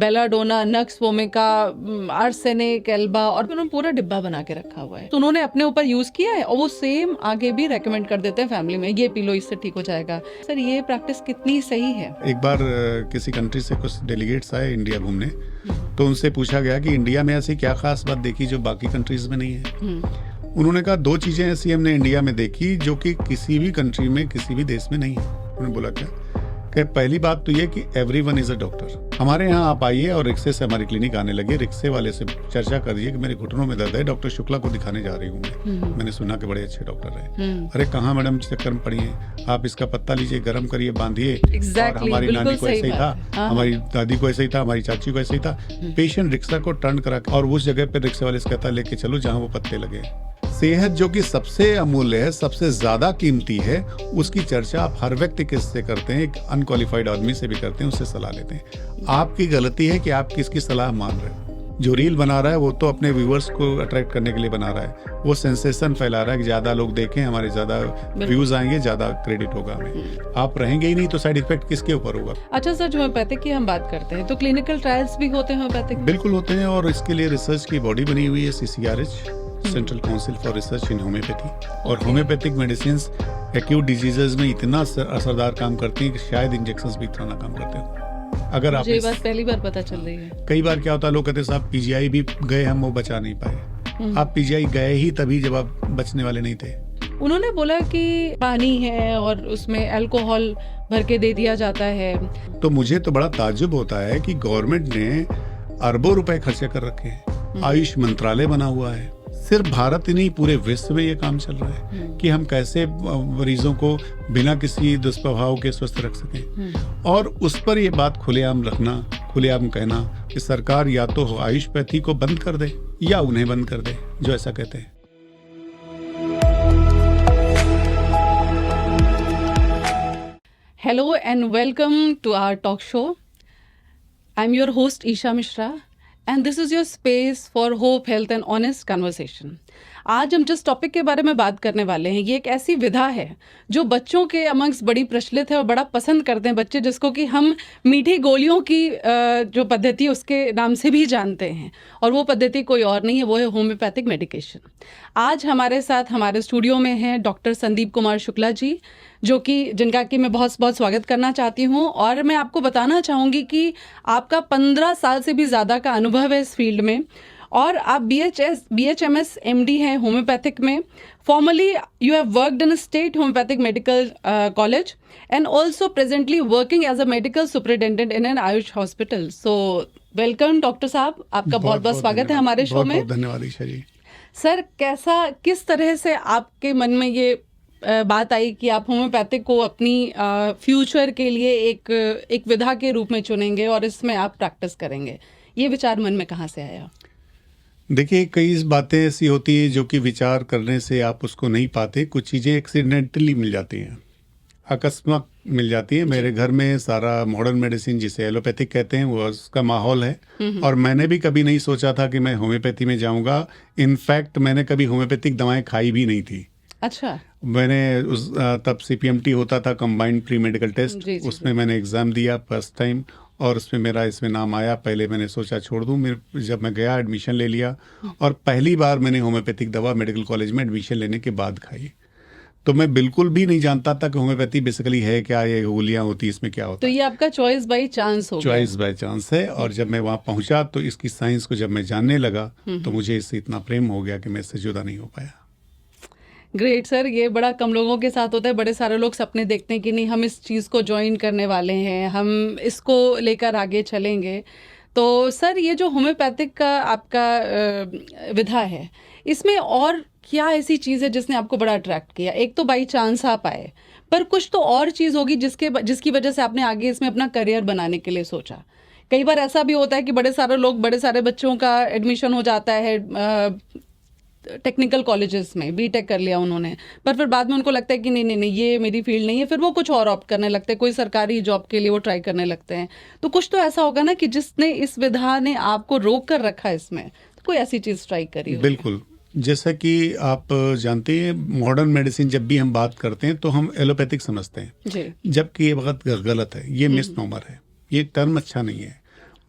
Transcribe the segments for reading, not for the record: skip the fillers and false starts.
Belladonna, nux vomica, arsenic, Elba, और उन्होंने पूरा डिब्बा बना के रखा हुआ है। तो उन्होंने अपने ऊपर यूज किया है और वो सेम आगे भी रेकमेंड कर देते हैं फैमिली में, ये पी लो इससे ठीक हो जाएगा। सर ये प्रैक्टिस कितनी सही है? एक बार किसी कंट्री से कुछ डेलीगेट्स आए इंडिया घूमने, तो उनसे पूछा गया कि इंडिया में ऐसी क्या खास बात देखी जो बाकी कंट्रीज में नहीं है। उन्होंने कहा 2 चीजें ऐसी हमने इंडिया में देखी जो कि किसी भी कंट्री में, किसी भी देश में नहीं है। उन्होंने बोला क्या कि पहली बात तो ये कि एवरीवन इज अ डॉक्टर। हमारे यहाँ आप आइए और रिक्शे से हमारी क्लिनिक आने लगे, रिक्शे वाले से चर्चा करिए कि मेरे घुटनों में दर्द है, डॉक्टर शुक्ला को दिखाने जा रही हूँ मैंने सुना कि बड़े अच्छे डॉक्टर हैं। अरे कहाँ मैडम चक्कर में पड़ी हैं, आप इसका पत्ता लीजिए, गर्म करिए, बांधिए। और हमारी नानी को ऐसे ही था, हमारी दादी को ऐसे ही था, हमारी चाची को ऐसे ही था। पेशेंट रिक्शा को टर्न करा और उस जगह पे रिक्शे वाले से कहता लेके चलो जहाँ वो पत्ते लगे। सेहत जो कि सबसे अमूल्य है, सबसे ज्यादा कीमती है, उसकी चर्चा आप हर व्यक्ति किससे करते हैं? एक अनक्वालिफाइड आदमी से भी करते हैं, उससे सलाह लेते हैं। आपकी गलती है कि आप किसकी सलाह मान रहे हो। जो रील बना रहा है वो तो अपने व्यूअर्स को अट्रैक्ट करने के लिए बना रहा है, वो सेंसेशन फैला रहा है कि ज्यादा लोग देखें, हमारे ज्यादा व्यूज आएंगे, ज्यादा क्रेडिट होगा हमें। आप रहेंगे ही नहीं तो साइड इफेक्ट किसके ऊपर होगा? अच्छा सर, जो होम्योपैथिक की हम बात करते हैं तो क्लिनिकल ट्रायल्स भी होते हैं होम्योपैथिक? बिल्कुल होते हैं, और इसके लिए रिसर्च की बॉडी बनी हुई है, CCRH, central council for research in homeopathy. और होम्योपैथिक मेडिसिन एक्यूट डिजीजेज में इतना असरदार काम करती हैं कि शायद इंजेक्शंस भी इतना ना काम करते हो। अगर आप, ये बात पहली बार पता चल रही है। कई बार क्या होता है, लोग कहते हैं साहब PGI भी गए हम, वो बचा नहीं पाए। आप PGI गए ही तभी जब आप बचने वाले नहीं थे। उन्होंने बोला कि पानी है और उसमें अल्कोहल भर के दे दिया जाता है। तो मुझे तो बड़ा ताज्जुब होता है कि गवर्नमेंट ने अरबों रुपए खर्चे कर रखे हैं, आयुष मंत्रालय बना हुआ है, सिर्फ भारत ही नहीं पूरे विश्व में ये काम चल रहा है कि हम कैसे मरीजों को बिना किसी दुष्प्रभाव के स्वस्थ रख सकें। और उस पर ये बात खुलेआम रखना, खुलेआम कहना कि सरकार या तो आयुषपैथी को बंद कर दे या उन्हें बंद कर दे जो ऐसा कहते हैं। Hello and welcome to our talk show. I'm your host Isha Mishra and this is your space for hope, health and honest conversation. आज हम जिस टॉपिक के बारे में बात करने वाले हैं, ये एक ऐसी विधा है जो बच्चों के अमंग्स बड़ी प्रचलित है और बड़ा पसंद करते हैं बच्चे, जिसको कि हम मीठी गोलियों की जो पद्धति उसके नाम से भी जानते हैं, और वो पद्धति कोई और नहीं है, वो है होम्योपैथिक मेडिकेशन। आज हमारे साथ हमारे स्टूडियो में हैं डॉक्टर संदीप कुमार शुक्ला जी, जो कि जिनका कि मैं बहुत बहुत स्वागत करना चाहती हूँ। और मैं आपको बताना चाहूँगी कि आपका 15 साल से भी ज़्यादा का अनुभव है इस फील्ड में, और आप BHMS MD हैं होम्योपैथिक में। Formally you have worked in state homeopathic medical college and also presently working as a medical superintendent in an AYUSH hospital. So welcome doctor साहब, आपका बहुत बहुत स्वागत है हमारे शो में। धन्यवाद ईशा जी। सर, किस तरह से आपके मन में ये बात आई कि आप होम्योपैथिक को अपनी फ्यूचर के लिए एक विधा के रूप में चुनेंगे और इसमें आप प्रैक्टिस करेंगे? ये विचार मन में कहाँ से आया? देखिए, कई बातें ऐसी होती हैं जो कि विचार करने से आप उसको नहीं पाते। कुछ चीज़ें एक्सीडेंटली मिल जाती हैं, अकस्मात मिल जाती है। मेरे घर में सारा मॉडर्न मेडिसिन जिसे एलोपैथिक कहते हैं वो उसका माहौल है, और मैंने भी कभी नहीं सोचा था कि मैं होम्योपैथी में जाऊंगा। इनफैक्ट मैंने कभी होम्योपैथिक दवाएं खाई भी नहीं थी। अच्छा। मैंने तब CPMT होता था, कंबाइंड प्री मेडिकल टेस्ट, उसमें मैंने एग्ज़ाम दिया फर्स्ट टाइम, और उसमें मेरा इसमें नाम आया। पहले मैंने सोचा छोड़ दूं, जब मैं गया एडमिशन ले लिया, और पहली बार मैंने होम्योपैथिक दवा मेडिकल कॉलेज में एडमिशन लेने के बाद खाई। तो मैं बिल्कुल भी नहीं जानता था कि होम्योपैथी बेसिकली है क्या, ये गोलियां होती, इसमें क्या होता है। तो ये आपका चॉइस बाय चांस हो गया? चॉइस बाय चांस है। और जब मैं वहाँ पहुँचा तो इसकी साइंस को जब मैं जानने लगा तो मुझे इससे इतना प्रेम हो गया कि मैं इससे जुदा नहीं हो पाया। ग्रेट सर, ये बड़ा कम लोगों के साथ होता है। बड़े सारे लोग सपने देखते हैं कि नहीं, हम इस चीज़ को ज्वाइन करने वाले हैं, हम इसको लेकर आगे चलेंगे। तो सर, ये जो होम्योपैथिक का आपका विधा है, इसमें और क्या ऐसी चीज़ है जिसने आपको बड़ा अट्रैक्ट किया? एक तो बाई चांस आप आए, पर कुछ तो और चीज़ होगी जिसकी वजह से आपने आगे इसमें अपना करियर बनाने के लिए सोचा। कई बार ऐसा भी होता है कि बड़े सारे बच्चों का एडमिशन हो जाता है टेक्निकल कॉलेजेस में, बीटेक कर लिया उन्होंने, पर फिर बाद में उनको लगता है कि नहीं ये मेरी फील्ड नहीं है, फिर वो कुछ और ऑप्ट करने लगते हैं, कोई सरकारी जॉब के लिए वो ट्राई करने लगते हैं। तो कुछ तो ऐसा होगा ना कि जिसने इस विधा ने आपको रोक कर रखा है इसमें, तो कोई ऐसी चीज़ ट्राई करी? बिल्कुल, जैसा कि आप जानते हैं, मॉडर्न मेडिसिन जब भी हम बात करते हैं तो हम एलोपैथिक समझते हैं, जबकि ये बहुत गलत है, ये मिसनोमर है, ये टर्म अच्छा नहीं है।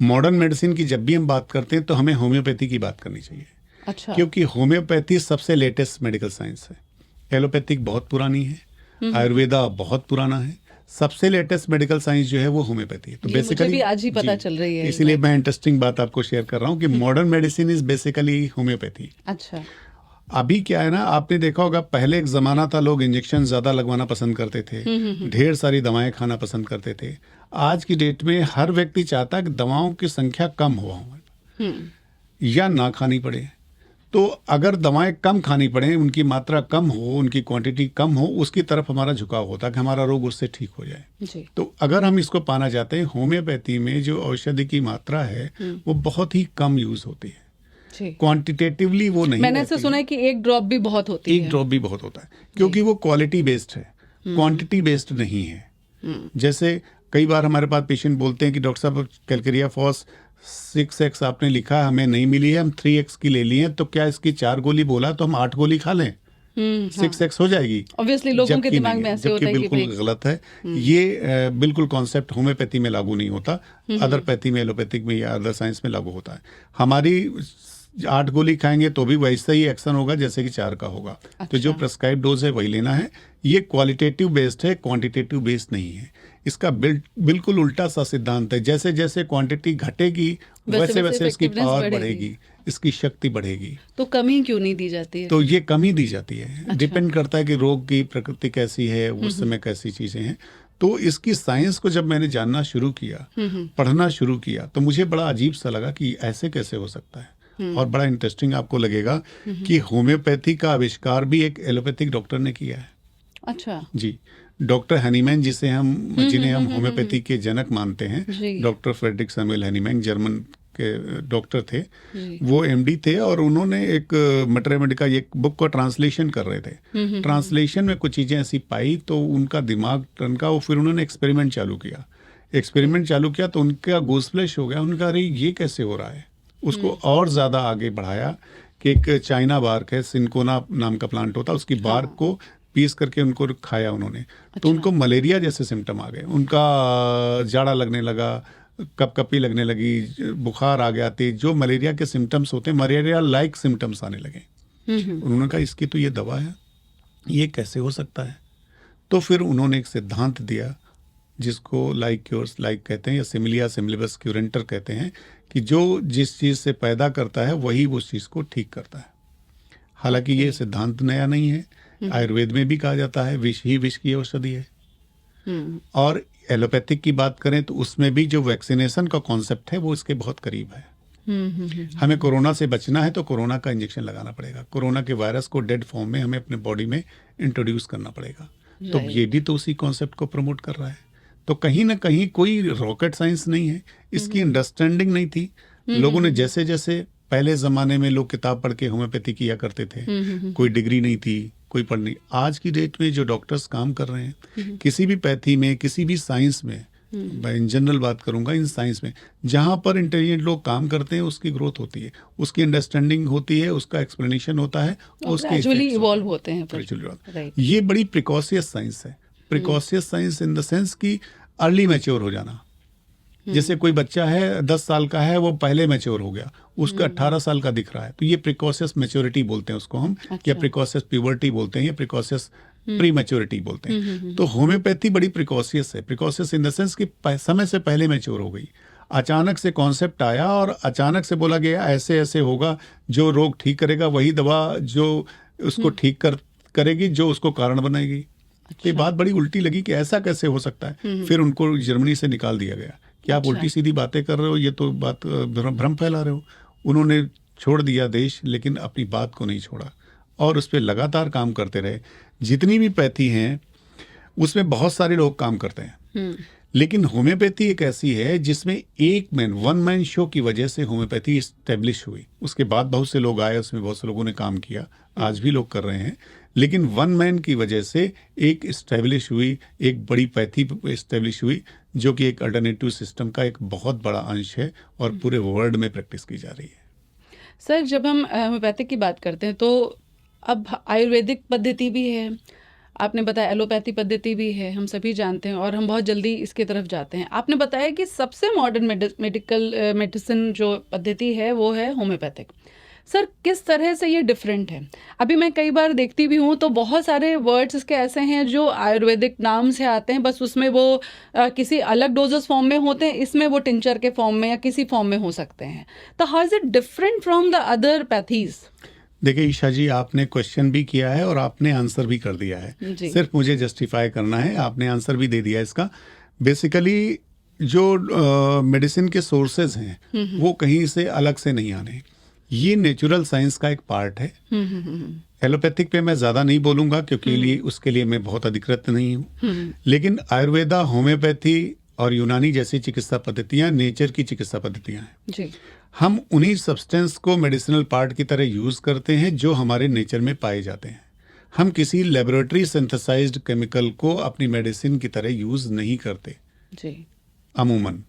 मॉडर्न मेडिसिन की जब भी हम बात करते हैं तो हमें होम्योपैथी की बात करनी चाहिए, अच्छा। क्योंकि होम्योपैथी सबसे लेटेस्ट मेडिकल साइंस है। एलोपैथिक बहुत पुरानी है, आयुर्वेदा बहुत पुराना है, सबसे लेटेस्ट मेडिकल साइंस जो है वो होम्योपैथी है। तो ये मुझे बेसिकली भी आज ही पता चल रही है, इसीलिए मैं इंटरेस्टिंग बात आपको शेयर कर रहा हूँ कि modern medicine is basically homeopathy. अच्छा। अभी क्या है ना, आपने देखा होगा पहले एक जमाना था लोग इंजेक्शन ज्यादा लगवाना पसंद करते थे, ढेर सारी दवाएं खाना पसंद करते थे। आज की डेट में हर व्यक्ति चाहता है कि दवाओं की संख्या कम हो या ना खानी पड़े। तो अगर दवाएं कम खानी पड़े, उनकी मात्रा कम हो, उनकी क्वांटिटी कम हो, उसकी तरफ हमारा झुकाव होता है कि हमारा रोग उससे ठीक हो जाए जी। तो अगर हम इसको पाना चाहते हैं, होम्योपैथी में जो औषधि की मात्रा है वो बहुत ही कम यूज होती है, क्वांटिटेटिवली वो नहीं। मैंने ऐसा सुना है कि एक ड्रॉप भी बहुत होती है। एक ड्रॉप भी बहुत होता है, क्योंकि वो क्वालिटी बेस्ड है, क्वांटिटी बेस्ड नहीं है। जैसे कई बार हमारे पास पेशेंट बोलते हैं कि डॉक्टर साहब कैलकेरिया फॉस 6x आपने लिखा है, हमें नहीं मिली है, हम 3x की ले ली है, तो क्या इसकी 4 गोली बोला तो हम 8 गोली खा लें, 6x हो जाएगी? ऑब्वियसली लोगों के दिमाग में ऐसे होता है कि बिल्कुल गलत है ये। बिल्कुल कॉन्सेप्ट होम्योपैथी में लागू नहीं होता, अदर पैथी में, एलोपैथिक में या अदर साइंस में लागू होता है। हमारी 8 गोली खाएंगे तो भी वैसा ही एक्शन होगा जैसे कि 4 का होगा। अच्छा। तो जो प्रेस्क्राइब डोज है वही लेना है। ये क्वालिटेटिव बेस्ड है, क्वांटिटेटिव बेस्ड नहीं है। इसका बिल्कुल उल्टा सा सिद्धांत है, जैसे जैसे क्वांटिटी घटेगी वैसे वैसे इसकी पावर बढ़ेगी, इसकी शक्ति बढ़ेगी। तो कमी क्यों नहीं दी जाती है? तो ये कमी दी जाती है। अच्छा। डिपेंड करता है कि रोग की प्रकृति कैसी है, उस समय कैसी चीजें हैं। तो इसकी साइंस को जब मैंने जानना शुरू किया, पढ़ना शुरू किया, तो मुझे बड़ा अजीब सा लगा कि ऐसे कैसे हो सकता है। और बड़ा इंटरेस्टिंग आपको लगेगा कि होम्योपैथी का आविष्कार भी एक एलोपैथिक डॉक्टर ने किया है। अच्छा जी, डॉक्टर हनीमैन जिन्हें हम होम्योपैथी के जनक मानते हैं, doctor Frederick Samuel Hahnemann German के डॉक्टर थे। वो एमडी थे और उन्होंने एक मैटरमेडी का एक बुक का ट्रांसलेशन कर रहे थे। ट्रांसलेशन में कुछ चीजें ऐसी पाई तो उनका दिमाग टनका, वो फिर उन्होंने एक्सपेरिमेंट चालू किया तो उनका गूज़फ्लैश हो गया। उनका अरे ये कैसे हो रहा है। उसको और ज्यादा आगे बढ़ाया कि एक चाइना बार्क है, सिनकोना नाम का प्लांट होता है, उसकी बार्क को पीस करके उनको खाया उन्होंने। अच्छा। तो उनको मलेरिया जैसे सिम्टम आ गए, उनका जाड़ा लगने लगा, कपकपी लगने लगी, बुखार आ गया तेज, जो मलेरिया के सिम्टम्स होते हैं, मलेरिया लाइक सिम्टम्स आने लगे। उन्होंने कहा इसकी तो ये दवा है, ये कैसे हो सकता है। तो फिर उन्होंने एक सिद्धांत दिया जिसको लाइक क्योर्स लाइक कहते हैं या सिमिलिया सिमिलिबस क्यूरेंटर कहते हैं, कि जो जिस चीज से पैदा करता है वही उस चीज को ठीक करता है। हालांकि ये सिद्धांत नया नहीं है, आयुर्वेद में भी कहा जाता है विष ही विष की औषधि है। और एलोपैथिक की बात करें तो उसमें भी जो वैक्सीनेशन का कॉन्सेप्ट है वो इसके बहुत करीब है। हमें कोरोना से बचना है तो कोरोना का इंजेक्शन लगाना पड़ेगा, कोरोना के वायरस को डेड फॉर्म में हमें अपने बॉडी में इंट्रोड्यूस करना पड़ेगा। तो ये भी तो उसी कॉन्सेप्ट को प्रमोट कर रहा है। तो कहीं ना कहीं कोई रॉकेट साइंस नहीं है, इसकी अंडरस्टैंडिंग नहीं थी। लोगों ने जैसे जैसे पहले जमाने में लोग किताब पढ़ के होम्योपैथी किया करते थे, कोई डिग्री नहीं थी, कोई पढ़ नहीं। आज की डेट में जो डॉक्टर्स काम कर रहे हैं किसी भी पैथी में, किसी भी साइंस में, मैं इन जनरल बात करूंगा, इन साइंस में जहां पर इंटेलिजेंट लोग काम करते हैं उसकी ग्रोथ होती है, उसकी अंडरस्टैंडिंग होती है, उसका एक्सप्लेनेशन होता है, उसके इवॉल्व होते हैं। ये बड़ी प्रिकॉशियस साइंस है। Precocious science in the sense कि अर्ली मैच्योर हो जाना। जैसे कोई बच्चा है 10 साल का है, वो पहले मैच्योर हो गया, उसका 18 साल का दिख रहा है, तो ये प्रिकॉशियस मैच्योरिटी बोलते हैं उसको हम। अच्छा। या प्रिकॉशियस प्यूबर्टी बोलते हैं, या प्रिकॉशियस प्री मैच्योरिटी बोलते हैं। तो होम्योपैथी बड़ी प्रिकॉशियस है। प्रिकॉशियस इन द सेंस कि समय से पहले मैच्योर हो गई। अचानक से कॉन्सेप्ट आया और अचानक से बोला गया ऐसे ऐसे होगा, जो रोग ठीक करेगा वही दवा जो उसको ठीक करेगी, जो उसको कारण बनाएगी। अच्छा। ये बात बड़ी उल्टी लगी कि ऐसा कैसे हो सकता है। फिर उनको जर्मनी से निकाल दिया गया कि आप उल्टी सीधी बातें कर रहे हो, ये तो बात भ्रम फैला रहे हो। उन्होंने छोड़ दिया देश, लेकिन अपनी बात को नहीं छोड़ा और उस पर लगातार काम करते रहे। जितनी भी पैथी हैं उसमें बहुत सारे लोग काम करते हैं, लेकिन होम्योपैथी एक ऐसी है जिसमें वन मैन शो की वजह से होम्योपैथी स्टेब्लिश हुई। उसके बाद बहुत से लोग आए, उसमें बहुत से लोगों ने काम किया, आज भी लोग कर रहे हैं, लेकिन वन मैन की वजह से एक स्टेब्लिश हुई, एक बड़ी पैथी स्टेब्लिश हुई, जो कि एक अल्टरनेटिव सिस्टम का एक बहुत बड़ा अंश है और पूरे वर्ल्ड में प्रैक्टिस की जा रही है। सर, जब हम होम्योपैथिक की बात करते हैं तो अब आयुर्वेदिक पद्धति भी है, आपने बताया एलोपैथी पद्धति भी है, हम सभी जानते हैं और हम बहुत जल्दी इसकी तरफ जाते हैं। आपने बताया कि सबसे मॉडर्न मेडिसिन जो पद्धति है वो है होम्योपैथिक। सर किस तरह से ये डिफरेंट है? अभी मैं कई बार देखती भी हूँ तो बहुत सारे वर्ड्स इसके ऐसे हैं जो आयुर्वेदिक नाम से आते हैं, बस उसमें वो किसी अलग डोजेस फॉर्म में होते हैं, इसमें वो टिंचर के फॉर्म में या किसी फॉर्म में हो सकते हैं। तो how is it different from the other pathies? देखिए ईशा जी, आपने क्वेश्चन भी किया है और आपने आंसर भी कर दिया है। जी। सिर्फ मुझे जस्टिफाई करना है, आपने आंसर भी दे दिया इसका। बेसिकली जो मेडिसिन के सोर्सेज हैं वो कहीं से अलग से नहीं आने, ये नेचुरल साइंस का एक पार्ट है। एलोपैथिक पे मैं ज़्यादा नहीं बोलूँगा क्योंकि उसके लिए मैं बहुत अधिकृत नहीं हूँ, लेकिन आयुर्वेदा, होम्योपैथी और यूनानी जैसी चिकित्सा पद्धतियाँ नेचर की चिकित्सा पद्धतियाँ हैं। जी। हम उन्हीं सब्सटेंस को मेडिसिनल पार्ट की तरह यूज़ करते हैं जो हमारे नेचर में पाए जाते हैं। हम किसी लेबोरेटरी सिंथेसाइज्ड केमिकल को अपनी मेडिसिन की तरह यूज़ नहीं करते जी। अमूमन।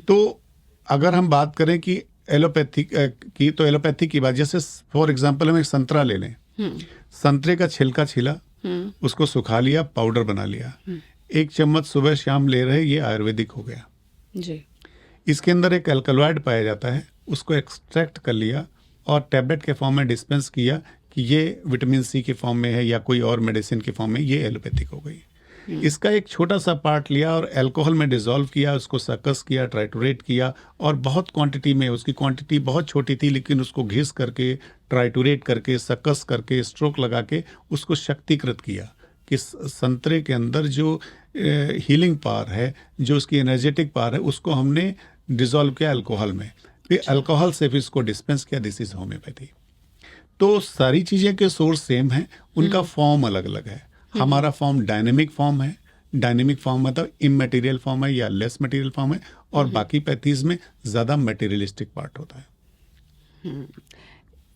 तो अगर हम बात करें कि एलोपैथिक की, तो एलोपैथिक की बात, जैसे फॉर एग्जांपल हम एक संतरा ले लें, संतरे का छिलका छिला, उसको सुखा लिया, पाउडर बना लिया, 1 चम्मच सुबह शाम ले रहे, ये आयुर्वेदिक हो गया। जी। इसके अंदर एक एल्कलॉइड पाया जाता है, उसको एक्सट्रैक्ट कर लिया और टैबलेट के फॉर्म में डिस्पेंस किया कि ये विटामिन सी के फॉर्म में है या कोई और मेडिसिन के फॉर्म में, ये एलोपैथिक हो गई। इसका एक छोटा सा पार्ट लिया और अल्कोहल में डिसॉल्व किया, उसको सकस किया, ट्राइटुरेट किया और बहुत क्वांटिटी में, उसकी क्वांटिटी बहुत छोटी थी लेकिन उसको घिस करके, ट्राइटुरेट करके, सकस करके, स्ट्रोक लगा के उसको शक्तिकृत किया कि संतरे के अंदर जो हीलिंग पावर है, जो उसकी एनर्जेटिक पावर है, उसको हमने डिसॉल्व किया अल्कोहल में, फिर अल्कोहल से फिर इसको डिस्पेंस किया। This is homeopathy. तो सारी चीज़ें के सोर्स सेम हैं, उनका फॉर्म अलग अलग है। हमारा फॉर्म डायनेमिक फॉर्म है, डायनेमिक फॉर्म मतलब इमटेरियल फॉर्म है या लेस मटेरियल फॉर्म है, और बाकी पैथीज में ज़्यादा मटेरियलिस्टिक पार्ट होता है।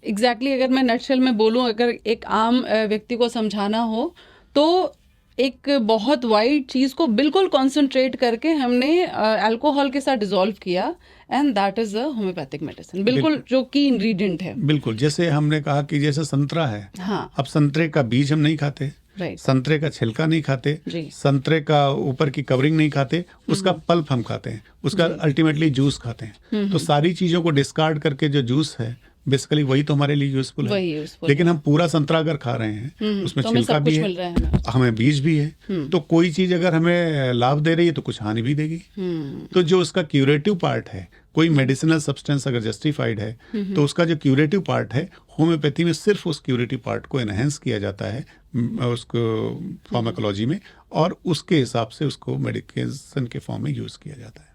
एग्जैक्टली अगर मैं नटशेल में बोलूं, अगर एक आम व्यक्ति को समझाना हो तो एक बहुत वाइड चीज़ को बिल्कुल कॉन्सेंट्रेट करके हमने अल्कोहल के साथ डिसॉल्व किया and that is a homeopathic medicine, बिल्कुल जो की इंग्रेडिएंट है। बिल्कुल, जैसे हमने कहा कि जैसे संतरा है, हाँ। अब संतरे का बीज हम नहीं खाते, राइट। संतरे का छिलका नहीं खाते, जी। संतरे का ऊपर की कवरिंग नहीं खाते, उसका पल्प हम खाते हैं, उसका अल्टीमेटली जूस खाते हैं। तो सारी चीज़ों को डिस्कार्ड करके जो जूस है बेसिकली वही तो हमारे लिए यूजफुल है। वही यूजफुल लेकिन हम पूरा संतरा अगर खा रहे हैं, उसमें तो हमें छिलका सब भी कुछ है, मिल रहा है हमें। हमें बीज भी है, तो कोई चीज अगर हमें लाभ दे रही है तो कुछ हानि भी देगी। तो जो उसका क्यूरेटिव पार्ट है, कोई मेडिसिनल सब्सटेंस अगर जस्टिफाइड है तो उसका जो क्यूरेटिव पार्ट है, होम्योपैथी में सिर्फ उस क्यूरेटिव पार्ट को एनहेंस किया जाता है उसको फार्माकोलॉजी में, और उसके हिसाब से उसको मेडिकेशन के फॉर्म में यूज किया जाता है।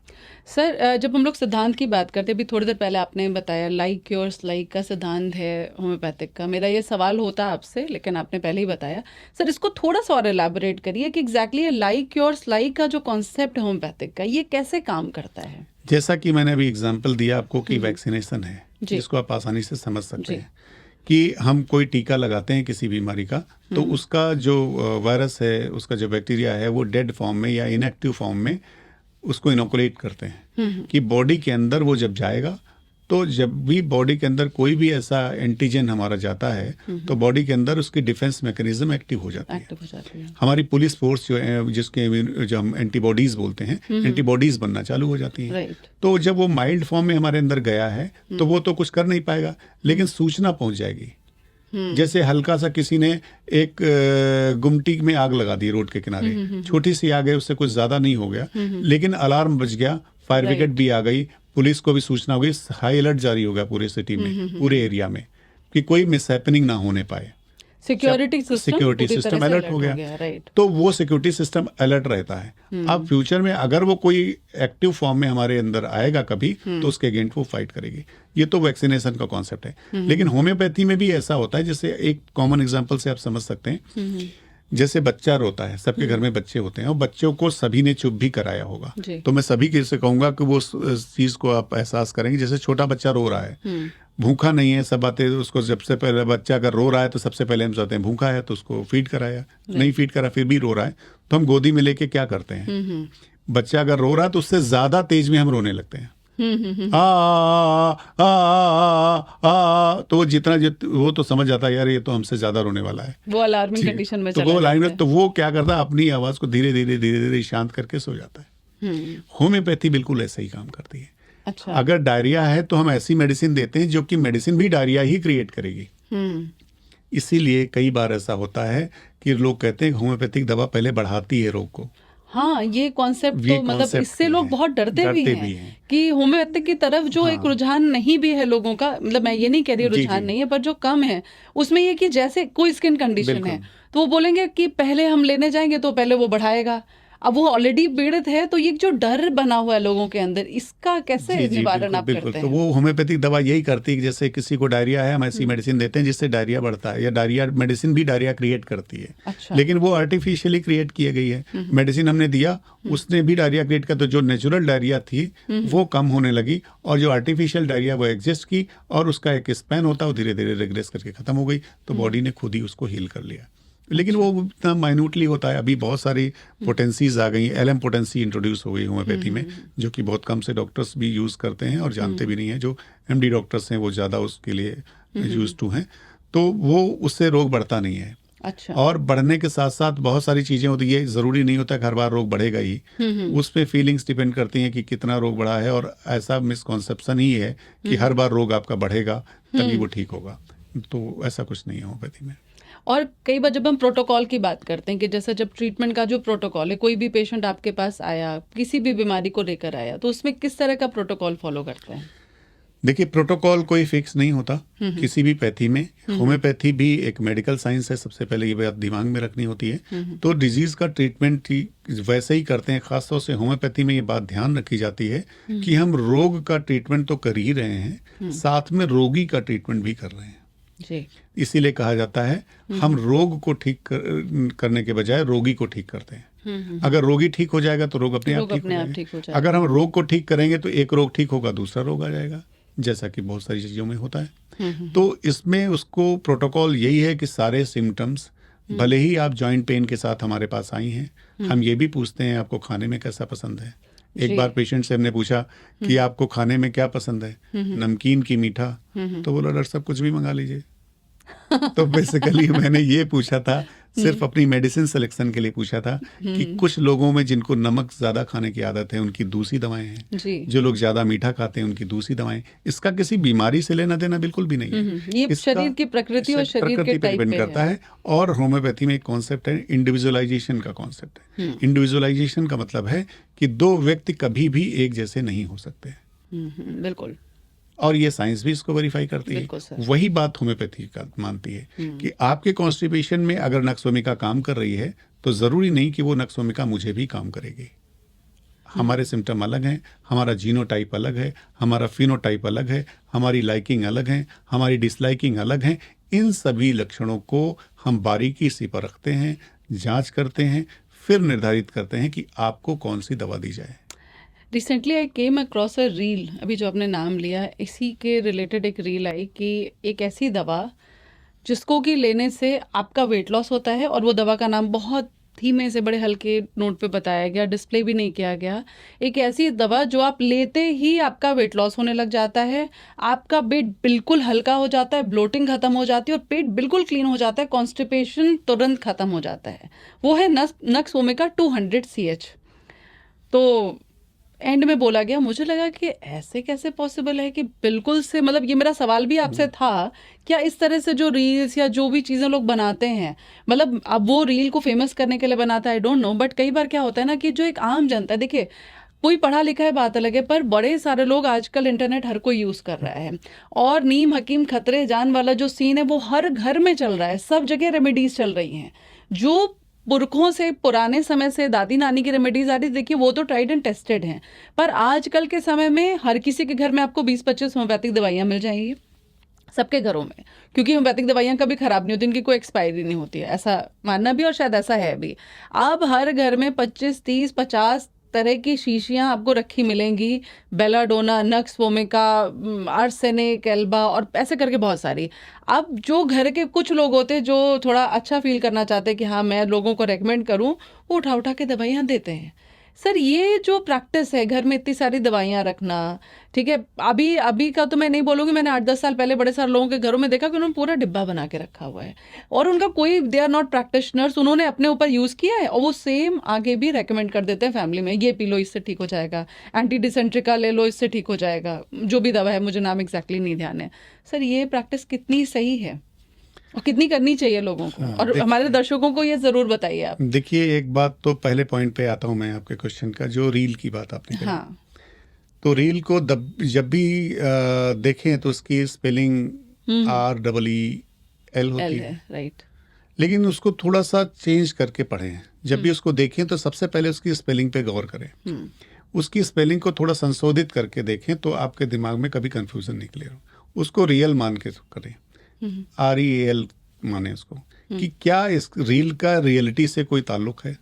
सर जब हम लोग सिद्धांत की बात करते हैं, अभी थोड़ी देर पहले आपने बताया लाइक क्योर्स लाइक का सिद्धांत है होम्योपैथिक का, मेरा ये सवाल होता आपसे लेकिन आपने पहले ही बताया। सर इसको थोड़ा सा और एलैबोरेट करिए कि एग्जैक्टली ये लाइक क्योर्स लाइक का जो कॉन्सेप्ट है होम्योपैथिक का, ये कैसे काम करता है? जैसा कि मैंने अभी एग्जाम्पल दिया आपको कि वैक्सीनेशन है, जिसको आप आसानी से समझ सकते हैं कि हम कोई टीका लगाते हैं किसी बीमारी का, तो उसका जो वायरस है, उसका जो बैक्टीरिया है, वो डेड फॉर्म में या इनएक्टिव फॉर्म में उसको इनोकुलेट करते हैं कि बॉडी के अंदर वो जब जाएगा, तो जब भी बॉडी के अंदर कोई भी ऐसा एंटीजन हमारा जाता है तो बॉडी के अंदर उसकी डिफेंस मैकेनिज्म एक्टिव हो जाती है। हमारी पुलिस फोर्स जो है, जिसके जो हम एंटीबॉडीज बोलते हैं, एंटीबॉडीज बनना चालू हो जाती हैं। तो जब वो माइल्ड फॉर्म में हमारे अंदर गया है तो वो तो कुछ कर नहीं पाएगा, लेकिन सूचना पहुंच जाएगी। जैसे हल्का सा किसी ने एक गुमटी में आग लगा दी रोड के किनारे, छोटी सी आग है, उससे कुछ ज्यादा नहीं हो गया, लेकिन अलार्म बज गया, फायर ब्रिगेड भी आ गई, पुलिस को भी सूचना हो गई, हाई अलर्ट जारी हो गया पूरे सिटी में, पूरे एरिया में, कि कोई मिसहैपनिंग ना होने पाए। सिक्योरिटी सिस्टम अलर्ट हो गया, तो वो सिक्योरिटी सिस्टम अलर्ट रहता है। अब फ्यूचर में अगर वो कोई एक्टिव फॉर्म में हमारे अंदर आएगा कभी, तो उसके अगेंस्ट वो फाइट करेगी। ये तो वैक्सीनेशन का कॉन्सेप्ट है। लेकिन होम्योपैथी में भी ऐसा होता है, जैसे एक कॉमन एग्जांपल से आप समझ सकते हैं, जैसे बच्चा रोता है, सबके घर में बच्चे होते हैं और बच्चों को सभी ने चुप भी कराया होगा, तो मैं सभी के से कहूंगा कि वो चीज को आप एहसास करेंगे। जैसे छोटा बच्चा रो रहा है, भूखा नहीं है, सब बातें उसको, सबसे पहले बच्चा अगर रो रहा है तो सबसे पहले हम सोचते हैं भूखा है तो उसको फीड कराया, नहीं फीड करा फिर भी रो रहा है तो हम गोदी में लेके क्या करते हैं, बच्चा अगर रो रहा है तो उससे ज्यादा तेज में हम रोने लगते हैं, तो वो तो समझ जाता है यार ये तो हमसे ज्यादा रोने वाला है, वो अलार्मिंग ठीक। कंडीशन में तो चला वो जाता अलार्मिंग है। तो वो क्या करता है अपनी आवाज को धीरे धीरे शांत करके सो जाता है। होम्योपैथी बिल्कुल ऐसा ही काम करती है। अच्छा। अगर डायरिया है तो हम ऐसी मेडिसिन देते हैं जो कि मेडिसिन भी डायरिया ही क्रिएट करेगी। इसीलिए कई बार ऐसा होता है कि लोग कहते हैं होम्योपैथिक दवा पहले बढ़ाती है रोग को। हाँ, ये कॉन्सेप्ट ये तो मतलब concept इससे है, लोग बहुत डरते भी हैं हैं। कि होम्योपैथिक की तरफ जो एक हाँ। रुझान नहीं भी है लोगों का, मतलब मैं ये नहीं कह रही जी, रुझान जी। नहीं है, पर जो कम है उसमें ये कि जैसे कोई स्किन कंडीशन है बिल्कुल। तो वो बोलेंगे कि पहले हम लेने जाएंगे तो पहले वो बढ़ाएगा। अब वो ऑलरेडी पीड़ित है तो ये जो डर बना हुआ है लोगों के अंदर, इसका कैसे जी, जी, निवारण बिल्कुल, आप बिल्कुल। करते तो हैं? वो होम्योपैथिक दवा यही करती है कि जैसे किसी को डायरिया है हम ऐसी मेडिसिन देते हैं जिससे डायरिया बढ़ता है, या डायरिया मेडिसिन भी डायरिया क्रिएट करती है। अच्छा। लेकिन वो आर्टिफिशियली क्रिएट की गई है। मेडिसिन हमने दिया उसने भी डायरिया क्रिएट किया, तो जो नेचुरल डायरिया थी वो कम होने लगी, और जो आर्टिफिशियल डायरिया वो एग्जिस्ट की, और उसका एक स्पैन होता है वो धीरे धीरे रिग्रेस करके खत्म हो गई। तो बॉडी ने खुद ही उसको हील कर लिया। लेकिन वो इतना माइन्यूटली होता है। अभी बहुत सारी पोटेंसीज आ गई, एलएम पोटेंसी इंट्रोड्यूस हो गई होम्योपैथी में, जो कि बहुत कम से डॉक्टर्स भी यूज़ करते हैं और जानते भी नहीं है। जो एमडी डॉक्टर्स हैं वो ज़्यादा उसके लिए यूज टू हैं। तो वो उससे रोग बढ़ता नहीं है। अच्छा। और बढ़ने के साथ साथ बहुत सारी चीज़ें होती है, ज़रूरी नहीं होता कि हर बार रोग बढ़ेगा ही। उस पर फीलिंग्स डिपेंड करती हैं कि कितना रोग बढ़ा है, और ऐसा मिसकॉन्सेप्शन ही है कि हर बार रोग आपका बढ़ेगा तभी वो ठीक होगा। तो ऐसा कुछ नहीं है होम्योपैथी में। और कई बार जब हम प्रोटोकॉल की बात करते हैं कि जैसे जब ट्रीटमेंट का जो प्रोटोकॉल है, कोई भी पेशेंट आपके पास आया किसी भी बीमारी को लेकर आया, तो उसमें किस तरह का प्रोटोकॉल फॉलो करते हैं? देखिए, प्रोटोकॉल कोई फिक्स नहीं होता किसी भी पैथी में। होम्योपैथी भी एक मेडिकल साइंस है, सबसे पहले ये बात दिमाग में रखनी होती है। तो डिजीज का ट्रीटमेंट वैसे ही करते हैं। खासतौर से होम्योपैथी में ये बात ध्यान रखी जाती है कि हम रोग का ट्रीटमेंट तो कर ही रहे हैं, साथ में रोगी का ट्रीटमेंट भी कर रहे हैं जी। इसीलिए कहा जाता है हम रोग को ठीक करने के बजाय रोगी को ठीक करते हैं। अगर रोगी ठीक हो जाएगा तो रोग अपने आप ठीक हो जाएगा। अगर हम रोग को ठीक करेंगे तो एक रोग ठीक होगा दूसरा रोग आ जाएगा, जैसा कि बहुत सारी चीजों में होता है। तो इसमें उसको प्रोटोकॉल यही है कि सारे सिम्टम्स, भले ही आप जॉइंट पेन के साथ हमारे पास आई हैं, हम ये भी पूछते हैं आपको खाने में कैसा पसंद है। एक बार पेशेंट से हमने पूछा कि आपको खाने में क्या पसंद है, नमकीन की मीठा, तो बोला डॉक्टर साहब कुछ भी मंगा लीजिए। तो बेसिकली मैंने ये पूछा था, सिर्फ अपनी मेडिसिन सिलेक्शन के लिए पूछा था कि कुछ लोगों में जिनको नमक ज्यादा खाने की आदत है उनकी दूसरी दवाएं हैं जी। जो लोग ज्यादा मीठा खाते हैं उनकी दूसरी दवाएं। इसका किसी बीमारी से लेना देना बिल्कुल भी नहीं है। ये शरीर की प्रकृति और शरीर के टाइप पे डिपेंड करता है। और होम्योपैथी में एक कॉन्सेप्ट है इंडिविजुअलाइजेशन का कॉन्सेप्ट है। इंडिविजुअलाइजेशन का मतलब है कि दो व्यक्ति कभी भी एक जैसे नहीं हो सकते। बिल्कुल। और ये साइंस भी इसको वेरीफाई करती है। वही बात होम्योपैथी का मानती है कि आपके कॉन्स्टिपेशन में अगर नक्सभूमिका काम कर रही है तो जरूरी नहीं कि वो नक्सभूमिका मुझे भी काम करेगी। हमारे सिम्टम अलग हैं, हमारा जीनोटाइप अलग है, हमारा फिनोटाइप अलग है, हमारी लाइकिंग अलग है, हमारी डिसलाइकिंग अलग है। इन सभी लक्षणों को हम बारीकी से परखते हैं, जांच करते हैं, फिर निर्धारित करते हैं कि आपको कौन सी दवा दी जाए। Recently I came across a reel, अभी जो आपने नाम लिया इसी के रिलेटेड एक रील आई कि एक ऐसी दवा जिसको कि लेने से आपका वेट लॉस होता है, और वो दवा का नाम बहुत धीमे से बड़े हल्के नोट पे बताया गया, डिस्प्ले भी नहीं किया गया। एक ऐसी दवा जो आप लेते ही आपका वेट लॉस होने लग जाता है, आपका पेट बिल्कुल हल्का हो जाता है, ब्लोटिंग खत्म हो जाती है और पेट बिल्कुल क्लीन हो जाता है, कॉन्स्टिपेशन तुरंत खत्म हो जाता है। वो है नक्सभूमिका 200CH। तो एंड में बोला गया, मुझे लगा कि ऐसे कैसे पॉसिबल है कि बिल्कुल से, मतलब ये मेरा सवाल भी आपसे था, क्या इस तरह से जो रील्स या जो भी चीज़ें लोग बनाते हैं, मतलब अब वो रील को फेमस करने के लिए बनाता है, आई डोंट नो, बट कई बार क्या होता है ना कि जो एक आम जनता है, देखिए कोई पढ़ा लिखा है बात अलग है, पर बड़े सारे लोग आजकल इंटरनेट हर कोई यूज़ कर रहा है, और नीम हकीम खतरे जान वाला जो सीन है वो हर घर में चल रहा है, सब जगह रेमेडीज चल रही हैं। जो पुरखों से, पुराने समय से दादी नानी की रेमेडीज आ रही, देखिए वो तो ट्राइड एंड टेस्टेड हैं, पर आजकल के समय में हर किसी के घर में आपको 20-25 होम्योपैथिक दवाइयाँ मिल जाएंगी, सबके घरों में, क्योंकि होम्योपैथिक दवाइयाँ कभी खराब नहीं होती, इनकी कोई एक्सपायरी नहीं होती है, ऐसा मानना भी और शायद ऐसा है भी। अब हर घर में 25, 30, 50 तरह की शीशियाँ आपको रखी मिलेंगी, बेलाडोना, नक्सभूमिका, आर्सेनिक, एल्बा और ऐसे करके बहुत सारी। अब जो घर के कुछ लोग होते हैं जो थोड़ा अच्छा फील करना चाहते हैं कि हाँ मैं लोगों को रेकमेंड करूँ, वो उठा उठा के दवाइयाँ देते हैं। सर ये जो प्रैक्टिस है घर में इतनी सारी दवाइयाँ रखना, ठीक है, अभी का तो मैं नहीं बोलूँगी, मैंने 8-10 साल पहले बड़े सारे लोगों के घरों में देखा कि उन्होंने पूरा डिब्बा बना के रखा हुआ है और उनका कोई, दे आर नॉट प्रैक्टिशनर्स, उन्होंने अपने ऊपर यूज़ किया है और वो सेम आगे भी रेकमेंड कर देते हैं फैमिली में, ये पी लो इससे ठीक हो जाएगा, एंटी डिसेंट्रिका ले लो इससे ठीक हो जाएगा, जो भी दवा है, मुझे नाम एग्जैक्टली नहीं ध्यान है। सर ये प्रैक्टिस कितनी सही है और कितनी करनी चाहिए लोगों को? और हमारे दर्शकों को ये जरूर बताइए आप। देखिए, एक बात तो पहले पॉइंट पे आता हूँ मैं आपके क्वेश्चन का, जो रील की बात आपने कही। हाँ। तो रील को जब भी देखें तो उसकी स्पेलिंग REEL होती है, राइट। लेकिन उसको थोड़ा सा चेंज करके पढ़ें। जब भी उसको देखें तो सबसे पहले उसकी स्पेलिंग पे गौर करें, उसकी स्पेलिंग को थोड़ा संशोधित करके देखें तो आपके दिमाग में कभी कंफ्यूजन नहीं क्लियर हो। उसको रियल मान के करें, REAL माने उसको, कि क्या इस रील का रियलिटी से कोई ताल्लुक है।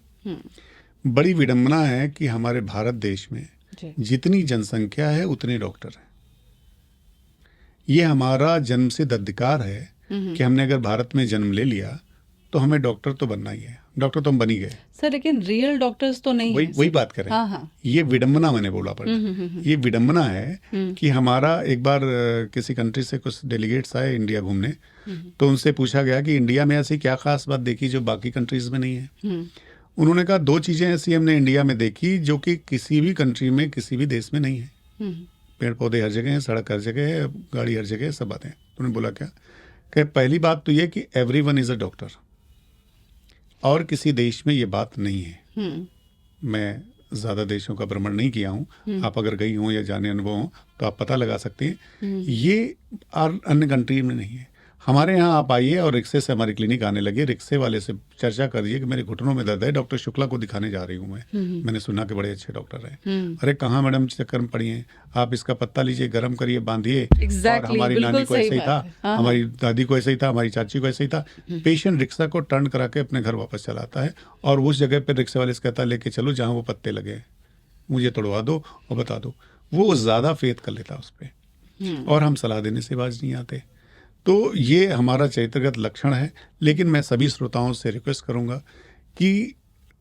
बड़ी विडंबना है कि हमारे भारत देश में जितनी जनसंख्या है उतने डॉक्टर हैं। ये हमारा जन्मसिद्ध अधिकार है कि हमने अगर भारत में जन्म ले लिया तो हमें डॉक्टर तो बनना ही है। डॉक्टर तो हम बन ही गए सर, लेकिन रियल डॉक्टर्स तो नहीं है। वही बात करें। हाँ। ये विडंबना मैंने बोला पर ये विडंबना है कि हमारा, एक बार किसी कंट्री से कुछ डेलीगेट्स आए इंडिया घूमने, तो उनसे पूछा गया कि इंडिया में ऐसी क्या खास बात देखी जो बाकी कंट्रीज में नहीं है। उन्होंने कहा 2 चीजें ऐसी हमने इंडिया में देखी जो कि किसी भी कंट्री में, किसी भी देश में नहीं है। पेड़ पौधे हर जगह हैं, सड़क हर जगह है, गाड़ी हर जगह है, सब बातें। उन्होंने बोला क्या, कि पहली बात तो ये कि एवरीवन इज अ डॉक्टर, और किसी देश में ये बात नहीं है। मैं ज़्यादा देशों का भ्रमण नहीं किया हूँ, आप अगर गई हों या जाने अनुभव हों तो आप पता लगा सकते हैं, ये अन्य कंट्री में नहीं है। हमारे यहाँ आप आइए और रिक्शे से हमारी क्लिनिक आने लगे, रिक्शे वाले से चर्चा करिए कि मेरे घुटनों में दर्द है, डॉक्टर शुक्ला को दिखाने जा रही हूँ मैंने सुना कि बड़े अच्छे डॉक्टर हैं। अरे कहाँ मैडम चक्कर में पड़ी हैं आप, इसका पत्ता लीजिए, गर्म करिए, बांधिए। और हमारी नानी को ऐसे ही था, हमारी दादी को ऐसे ही था, हमारी चाची को ऐसे ही था। पेशेंट रिक्शा को टर्न करा के अपने घर वापस चलाता है और उस जगह पर रिक्शे वाले से कहता है लेके चलो जहाँ वो पत्ते लगे, मुझे तोड़वा दो और बता दो। वो ज़्यादा फेथ कर लेता उस पर, और हम सलाह देने से बाज नहीं आते। तो ये हमारा चरित्रगत लक्षण है। लेकिन मैं सभी श्रोताओं से रिक्वेस्ट करूंगा कि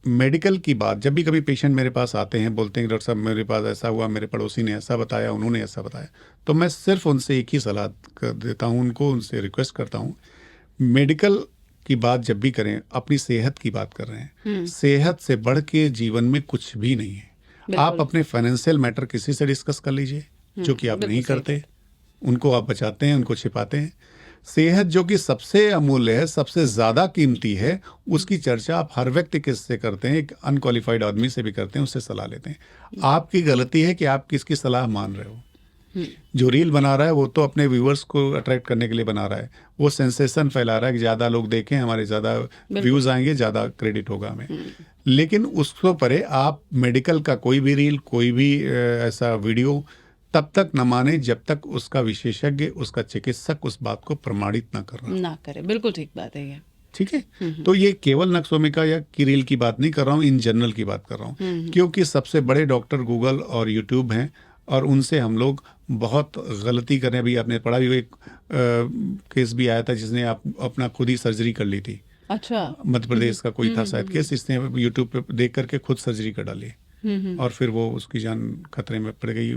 मेडिकल की बात, जब भी कभी पेशेंट मेरे पास आते हैं, बोलते हैं डॉक्टर साहब मेरे पास ऐसा हुआ, मेरे पड़ोसी ने ऐसा बताया, उन्होंने ऐसा बताया, तो मैं सिर्फ उनसे एक ही सलाह कर देता हूं, उनसे रिक्वेस्ट करता हूं, मेडिकल की बात जब भी करें, अपनी सेहत की बात कर रहे हैं, सेहत से बढ़ के जीवन में कुछ भी नहीं है। आप अपने फाइनेंशियल मैटर किसी से डिस्कस कर लीजिए, जो कि आप नहीं करते, उनको आप बचाते हैं, उनको छिपाते हैं। सेहत जो कि सबसे अमूल्य है, सबसे ज़्यादा कीमती है, उसकी चर्चा आप हर व्यक्ति किससे करते हैं, एक अनक्वालिफाइड आदमी से भी करते हैं, उससे सलाह लेते हैं। आपकी गलती है कि आप किसकी सलाह मान रहे हो। जो रील बना रहा है वो तो अपने व्यूअर्स को अट्रैक्ट करने के लिए बना रहा है, वो सेंसेशन फैला रहा है कि ज़्यादा लोग देखें, हमारे ज़्यादा व्यूज़ आएंगे, ज़्यादा क्रेडिट होगा हमें। लेकिन उसको परे आप मेडिकल का कोई भी रील, कोई भी ऐसा वीडियो तब तक न माने जब तक उसका विशेषज्ञ, उसका चिकित्सक उस बात को प्रमाणित ना करे। बिल्कुल ठीक बात है ये। ठीक है। तो ये केवल नक्सोमिका या कीरील की बात नहीं कर रहा हूँ, इन जनरल की बात कर रहा हूँ, क्योंकि सबसे बड़े डॉक्टर गूगल और यूट्यूब हैं और उनसे हम लोग बहुत गलती करें। अभी आपने पढ़ा भी, एक केस भी आया था जिसने अपना खुद ही सर्जरी कर ली थी। अच्छा। मध्य प्रदेश का कोई था शायद केस, इसने यूट्यूब पे देख करके खुद सर्जरी कर डाली और फिर वो उसकी जान खतरे में पड़ गई,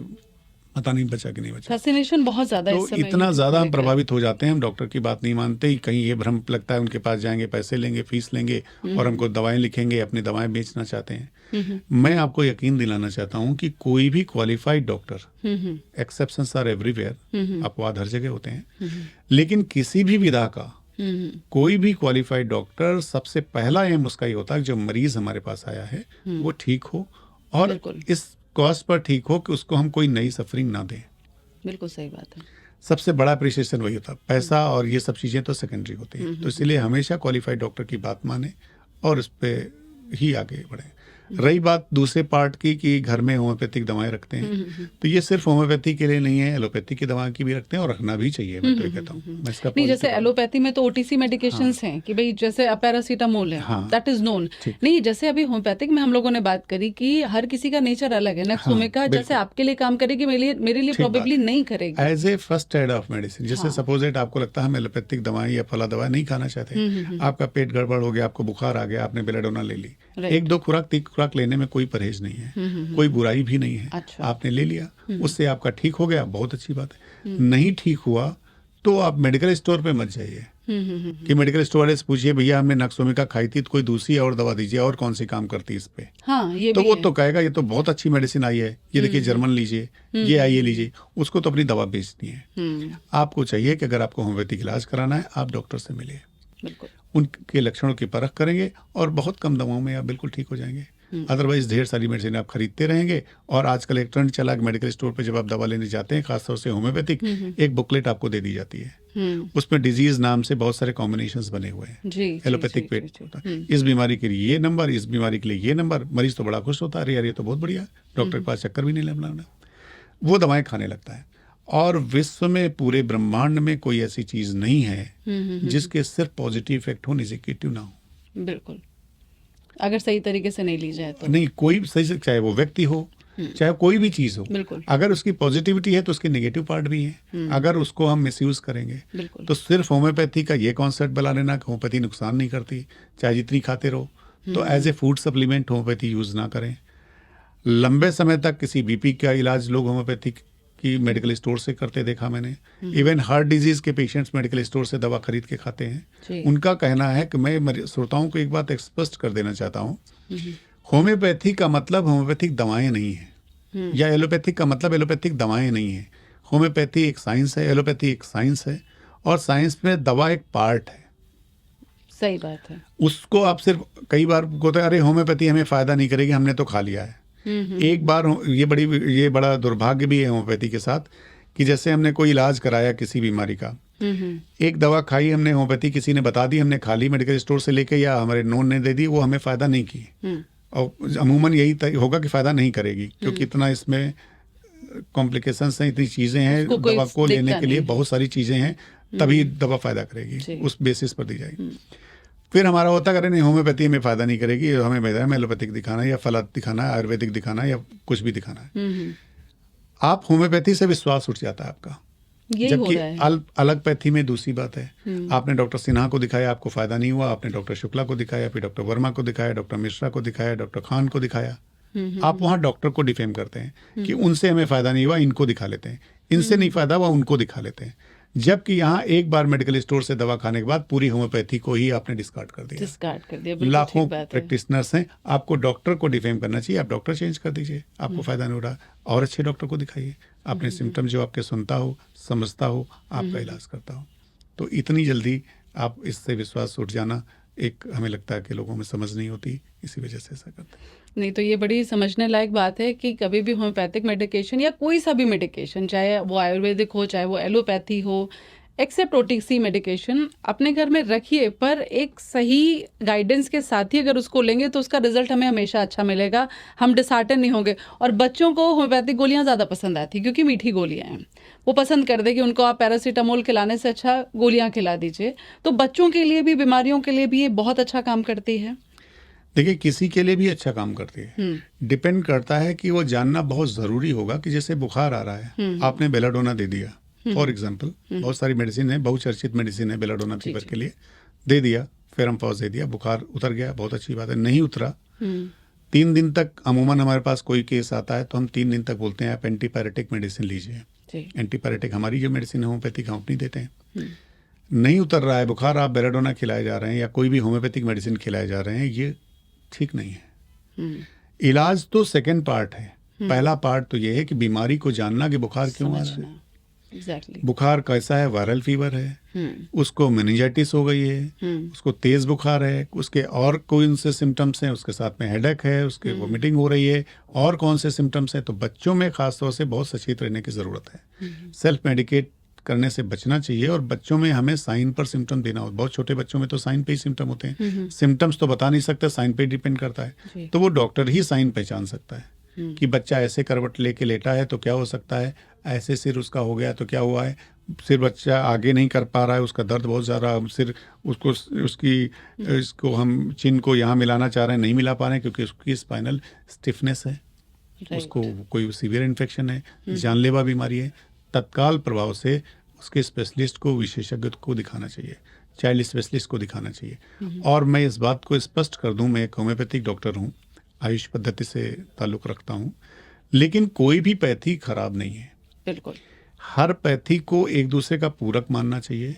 पता नहीं बचा कि नहीं बचा। फैसिनेशन बहुत ज्यादा है इस तो समय, इतना ज्यादा हम प्रभावित हो जाते हैं, हम डॉक्टर की बात नहीं मानते। कहीं ये भ्रम लगता है उनके पास जाएंगे, पैसे लेंगे, फीस लेंगे और हमको दवाएं लिखेंगे, अपनी दवाएं बेचना चाहते हैं। मैं आपको यकीन दिलाना चाहता हूं कि कोई भी qualified doctor, exceptions are everywhere, अपवाद हर जगह होते हैं, लेकिन किसी भी विधा का कोई भी क्वालिफाइड डॉक्टर, सबसे पहला एम उसका ही होता है जो मरीज हमारे पास आया है वो ठीक हो और इस कॉस्ट पर ठीक हो कि उसको हम कोई नई सफरिंग ना दें। बिल्कुल सही बात है। सबसे बड़ा अप्रिसिएशन वही होता है। पैसा और ये सब चीज़ें तो सेकेंडरी होती हैं। तो इसलिए हमेशा क्वालिफाइड डॉक्टर की बात माने और इस पे ही आगे बढ़े। रही बात दूसरे पार्ट की कि घर में होम्योपैथिक दवाएं रखते हैं, तो ये सिर्फ होम्योपैथी के लिए नहीं है, एलोपैथी की दवाएं की भी रखते हैं और रखना भी चाहिए। मैं तो ये कहता हूँ। नहीं, जैसे एलोपैथी में तो ओटीसी मेडिकेशंस हैं कि भाई जैसे पैरासीटामोल है, दैट इज नोन। नहीं, जैसे अभी होम्योपैथिक में हम लोगों ने बात करी कि हर किसी का नेचर अलग है। नक्सोमिका जैसे आपके लिए काम करेगी, मेरे लिए प्रोबेबली नहीं करेगी। As a first aid of medicine, जैसे सपोज इट आपको लगता है हम एलोपैथिक दवाएं या फला दवाएं नहीं खाना चाहते, आपका पेट गड़बड़ हो गया, आपको बुखार आ गया, आपने बेलाडोना ले ली, Right. 1-2 खुराक 3 खुराक लेने में कोई परहेज नहीं है, कोई बुराई भी नहीं है। अच्छा। आपने ले लिया, उससे आपका ठीक हो गया, बहुत अच्छी बात है। नहीं ठीक हुआ तो आप मेडिकल स्टोर पे मत जाइए कि मेडिकल स्टोर वाले से पूछिए भैया हमने नक्सोमिका खाई थी तो कोई दूसरी और दवा दीजिए और कौन सी काम करती है इस पे। हाँ, ये तो भी वो है। तो कहेगा ये तो बहुत अच्छी मेडिसिन आई है, ये देखिए जर्मन लीजिए, ये आई ये लीजिए। उसको तो अपनी दवा बेचनी है। आपको चाहिए कि अगर आपको होम्योपैथिक इलाज कराना है आप डॉक्टर से मिलिए, बिल्कुल। उनके लक्षणों की परख करेंगे और बहुत कम दवाओं में आप बिल्कुल ठीक हो जाएंगे। अदरवाइज ढेर सारी मेडिसिन आप खरीदते रहेंगे। और आजकल एक ट्रेंड चला कि मेडिकल स्टोर पे जब आप दवा लेने जाते हैं खासतौर से होम्योपैथिक, एक बुकलेट आपको दे दी जाती है, उसमें डिजीज नाम से बहुत सारे कॉम्बिनेशंस बने हुए हैं। जी, एलोपैथिक जी, पेट जी, होता है, इस बीमारी के लिए ये नंबर, इस बीमारी के लिए ये नंबर। मरीज तो बड़ा खुश होता है, अरे यार ये तो बहुत बढ़िया है, डॉक्टर के पास चक्कर भी नहीं लगना, वो दवाएं खाने लगता है। और विश्व में पूरे ब्रह्मांड में कोई ऐसी चीज नहीं है जिसके सिर्फ पॉजिटिव इफेक्ट हो, नेगेटिव ना हो। बिल्कुल, अगर सही तरीके से नहीं ली जाए तो। नहीं, कोई सही से, चाहे वो व्यक्ति हो, चाहे कोई भी चीज हो, बिल्कुल। अगर उसकी पॉजिटिविटी है तो उसके नेगेटिव पार्ट भी है। अगर उसको हम मिसयूज करेंगे बिल्कुल। तो सिर्फ होम्योपैथी का ये कॉन्सेप्ट बना लेना कि होम्योपैथी नुकसान नहीं करती, चाहे जितनी खाते रहो, तो as a food supplement homeopathy use ना करें। लंबे समय तक किसी बीपी का इलाज लोग होम्योपैथी की मेडिकल स्टोर से करते देखा मैंने। इवन हार्ट डिजीज के पेशेंट्स मेडिकल स्टोर से दवा खरीद के खाते जी। हैं। उनका कहना है कि मैं श्रोताओं को एक बात स्पष्ट कर देना चाहता हूँ, होम्योपैथी का मतलब होम्योपैथिक दवाएं नहीं है, या एलोपैथिक का मतलब एलोपैथिक दवाएं नहीं है। होम्योपैथी एक साइंस है, एलोपैथी एक साइंस है, और साइंस में दवा एक पार्ट है। सही बात है। उसको आप सिर्फ, कई बार होता है अरे होम्योपैथी हमें फायदा नहीं करेगी, हमने तो खा लिया है। एक बार ये बड़ा दुर्भाग्य भी है होम्योपैथी के साथ कि जैसे हमने कोई इलाज कराया किसी बीमारी का, एक दवा खाई हमने होम्योपैथी, किसी ने बता दी, हमने खा ली मेडिकल स्टोर से लेके या हमारे नोन ने दे दी, वो हमें फायदा नहीं की। और अमूमन यही होगा कि फायदा नहीं करेगी, क्योंकि इतना इसमें कॉम्प्लिकेशंस हैं, इतनी चीजें हैं, दवा को लेने के लिए बहुत सारी चीजें हैं, तभी दवा फायदा करेगी, उस बेसिस पर दी जाएगी। फिर हमारा होता करे नहीं होम्योपैथी में फायदा नहीं करेगी, हमें एलोपैथिक दिखाना है, या फलात दिखाना है, आयुर्वेदिक दिखाना है, या कुछ भी दिखाना है। आप होम्योपैथी से विश्वास उठ जाता है आपका, जबकि अलगपैथी में दूसरी बात है। आपने डॉक्टर सिन्हा को दिखाया, आपको फायदा नहीं हुआ, आपने डॉक्टर शुक्ला को दिखाया, फिर डॉक्टर वर्मा को दिखाया, डॉक्टर मिश्रा को दिखाया, डॉक्टर खान को दिखाया। आप वहाँ डॉक्टर को डिफेम करते हैं कि उनसे हमें फायदा नहीं हुआ, इनको दिखा लेते हैं, इनसे नहीं फायदा हुआ, उनको दिखा लेते हैं। जबकि यहाँ एक बार मेडिकल स्टोर से दवा खाने के बाद पूरी होम्योपैथी को ही आपने डिस्कार्ड कर दिया। लाखों प्रैक्टिशनर्स हैं, आपको डॉक्टर को डिफेम करना चाहिए, आप डॉक्टर चेंज कर दीजिए, आपको फायदा नहीं हो रहा और अच्छे डॉक्टर को दिखाइए, अपने सिम्टम जो आपके सुनता हो, समझता हो, आपका इलाज करता हो। तो इतनी जल्दी आप इससे विश्वास उठ जाना, एक हमें लगता है कि लोगों में समझ नहीं होती, इसी वजह से ऐसा करते हैं। नहीं, तो ये बड़ी समझने लायक बात है कि कभी भी होम्योपैथिक मेडिकेशन या कोई सा भी मेडिकेशन, चाहे वो आयुर्वेदिक हो, चाहे वो एलोपैथी हो, एक्सेप्ट ओटीसी मेडिकेशन, अपने घर में रखिए, पर एक सही गाइडेंस के साथ ही अगर उसको लेंगे तो उसका रिजल्ट हमें हमेशा अच्छा मिलेगा, हम डिसहार्टन नहीं होंगे। और बच्चों को होम्योपैथिक गोलियां ज़्यादा पसंद आती क्योंकि मीठी गोलियां हैं, वो पसंद कर दे कि उनको आप पैरासीटामोल खिलाने से अच्छा गोलियां खिला दीजिए। तो बच्चों के लिए भी, बीमारियों के लिए भी ये बहुत अच्छा काम करती है। देखिए, किसी के लिए भी अच्छा काम करती है, डिपेंड करता है कि वो जानना बहुत ज़रूरी होगा कि जैसे बुखार आ रहा है, आपने बेलाडोना दे दिया फॉर एग्जांपल, बहुत सारी मेडिसिन है, बहुचर्चित मेडिसिन है बेलाडोना फीवर के लिए, दे दिया, फेरमपॉज दे दिया, बुखार उतर गया, बहुत अच्छी बात है। नहीं उतरा, 3 दिन तक, अमूमन हमारे पास कोई केस आता है तो हम 3 दिन तक बोलते हैं आप एंटीपायरेटिक मेडिसिन लीजिए। एंटीपायरेटिक हमारी जो मेडिसिन है होम्योपैथिक हम अपनी देते हैं। नहीं उतर रहा है बुखार, आप बेलाडोना खिलाए जा रहे हैं या कोई भी होम्योपैथिक मेडिसिन खिलाए जा रहे हैं, ये ठीक नहीं है। इलाज तो सेकेंड पार्ट है, पहला पार्ट तो ये है कि बीमारी को जानना कि बुखार क्यों आ रहा है। Exactly. बुखार कैसा है, वायरल फीवर है, उसको मेनिंजाइटिस हो गई है, उसको तेज बुखार है, उसके और कोई उनसे सिम्टम्स हैं, उसके साथ में हेडेक है, उसके वोमिटिंग हो रही है, और कौन से सिम्टम्स हैं। तो बच्चों में खासतौर से बहुत सचेत रहने की ज़रूरत है, सेल्फ मेडिकेट करने से बचना चाहिए। और बच्चों में हमें साइन पर सिम्टम देना हो, बहुत छोटे बच्चों में तो साइन पे ही सिम्टम होते हैं, सिम्टम्स तो बता नहीं सकते, साइन पे डिपेंड करता है। तो वो डॉक्टर ही साइन पहचान सकता है कि बच्चा ऐसे करवट लेके लेटा है तो क्या हो सकता है, ऐसे सिर उसका हो गया तो क्या हुआ है, सिर बच्चा आगे नहीं कर पा रहा है, उसका दर्द बहुत ज़्यादा, सिर उसको इसको हम चिन को यहाँ मिलाना चाह रहे हैं, नहीं मिला पा रहे हैं क्योंकि उसकी स्पाइनल स्टिफनेस है, उसको कोई सीवियर इन्फेक्शन है, जानलेवा बीमारी है। तत्काल प्रभाव से उसके स्पेशलिस्ट को, विशेषज्ञ को दिखाना चाहिए। चाइल्ड स्पेशलिस्ट को दिखाना चाहिए। और मैं इस बात को स्पष्ट कर दूं, मैं एक होम्योपैथिक डॉक्टर हूं, आयुष पद्धति से ताल्लुक़ रखता हूं, लेकिन कोई भी पैथी खराब नहीं है। बिल्कुल। हर पैथी को एक दूसरे का पूरक मानना चाहिए।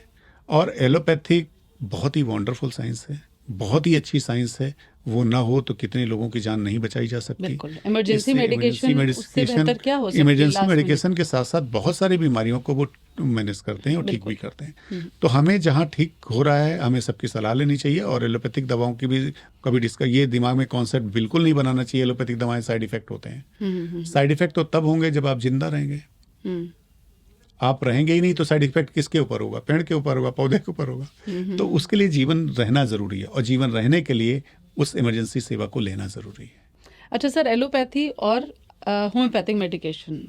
और एलोपैथिक बहुत ही वंडरफुल साइंस है, बहुत ही अच्छी साइंस है। वो ना हो तो कितने लोगों की जान नहीं बचाई जा सकती। बिल्कुल। इमरजेंसी मेडिकेशन उससे बेहतर क्या हो सकती है? इमरजेंसी मेडिकेशन के साथ साथ बहुत सारी बीमारियों को वो मैनेज करते हैं और ठीक भी करते हैं। तो हमें जहाँ ठीक हो रहा है हमें सबकी सलाह लेनी चाहिए। और एलोपैथिक दवाओं की भी कभी ये दिमाग में कॉन्सेप्ट बिल्कुल नहीं बनाना चाहिए एलोपैथिक दवाएं साइड इफेक्ट होते हैं। साइड इफेक्ट तो तब होंगे जब आप जिंदा रहेंगे। आप रहेंगे ही नहीं तो साइड इफेक्ट किसके ऊपर होगा? पेड़ के ऊपर होगा, पौधे के ऊपर होगा। तो उसके लिए जीवन रहना जरूरी है, और जीवन रहने के लिए उस इमरजेंसी सेवा को लेना जरूरी है। अच्छा सर, एलोपैथी और होम्योपैथिक मेडिकेशन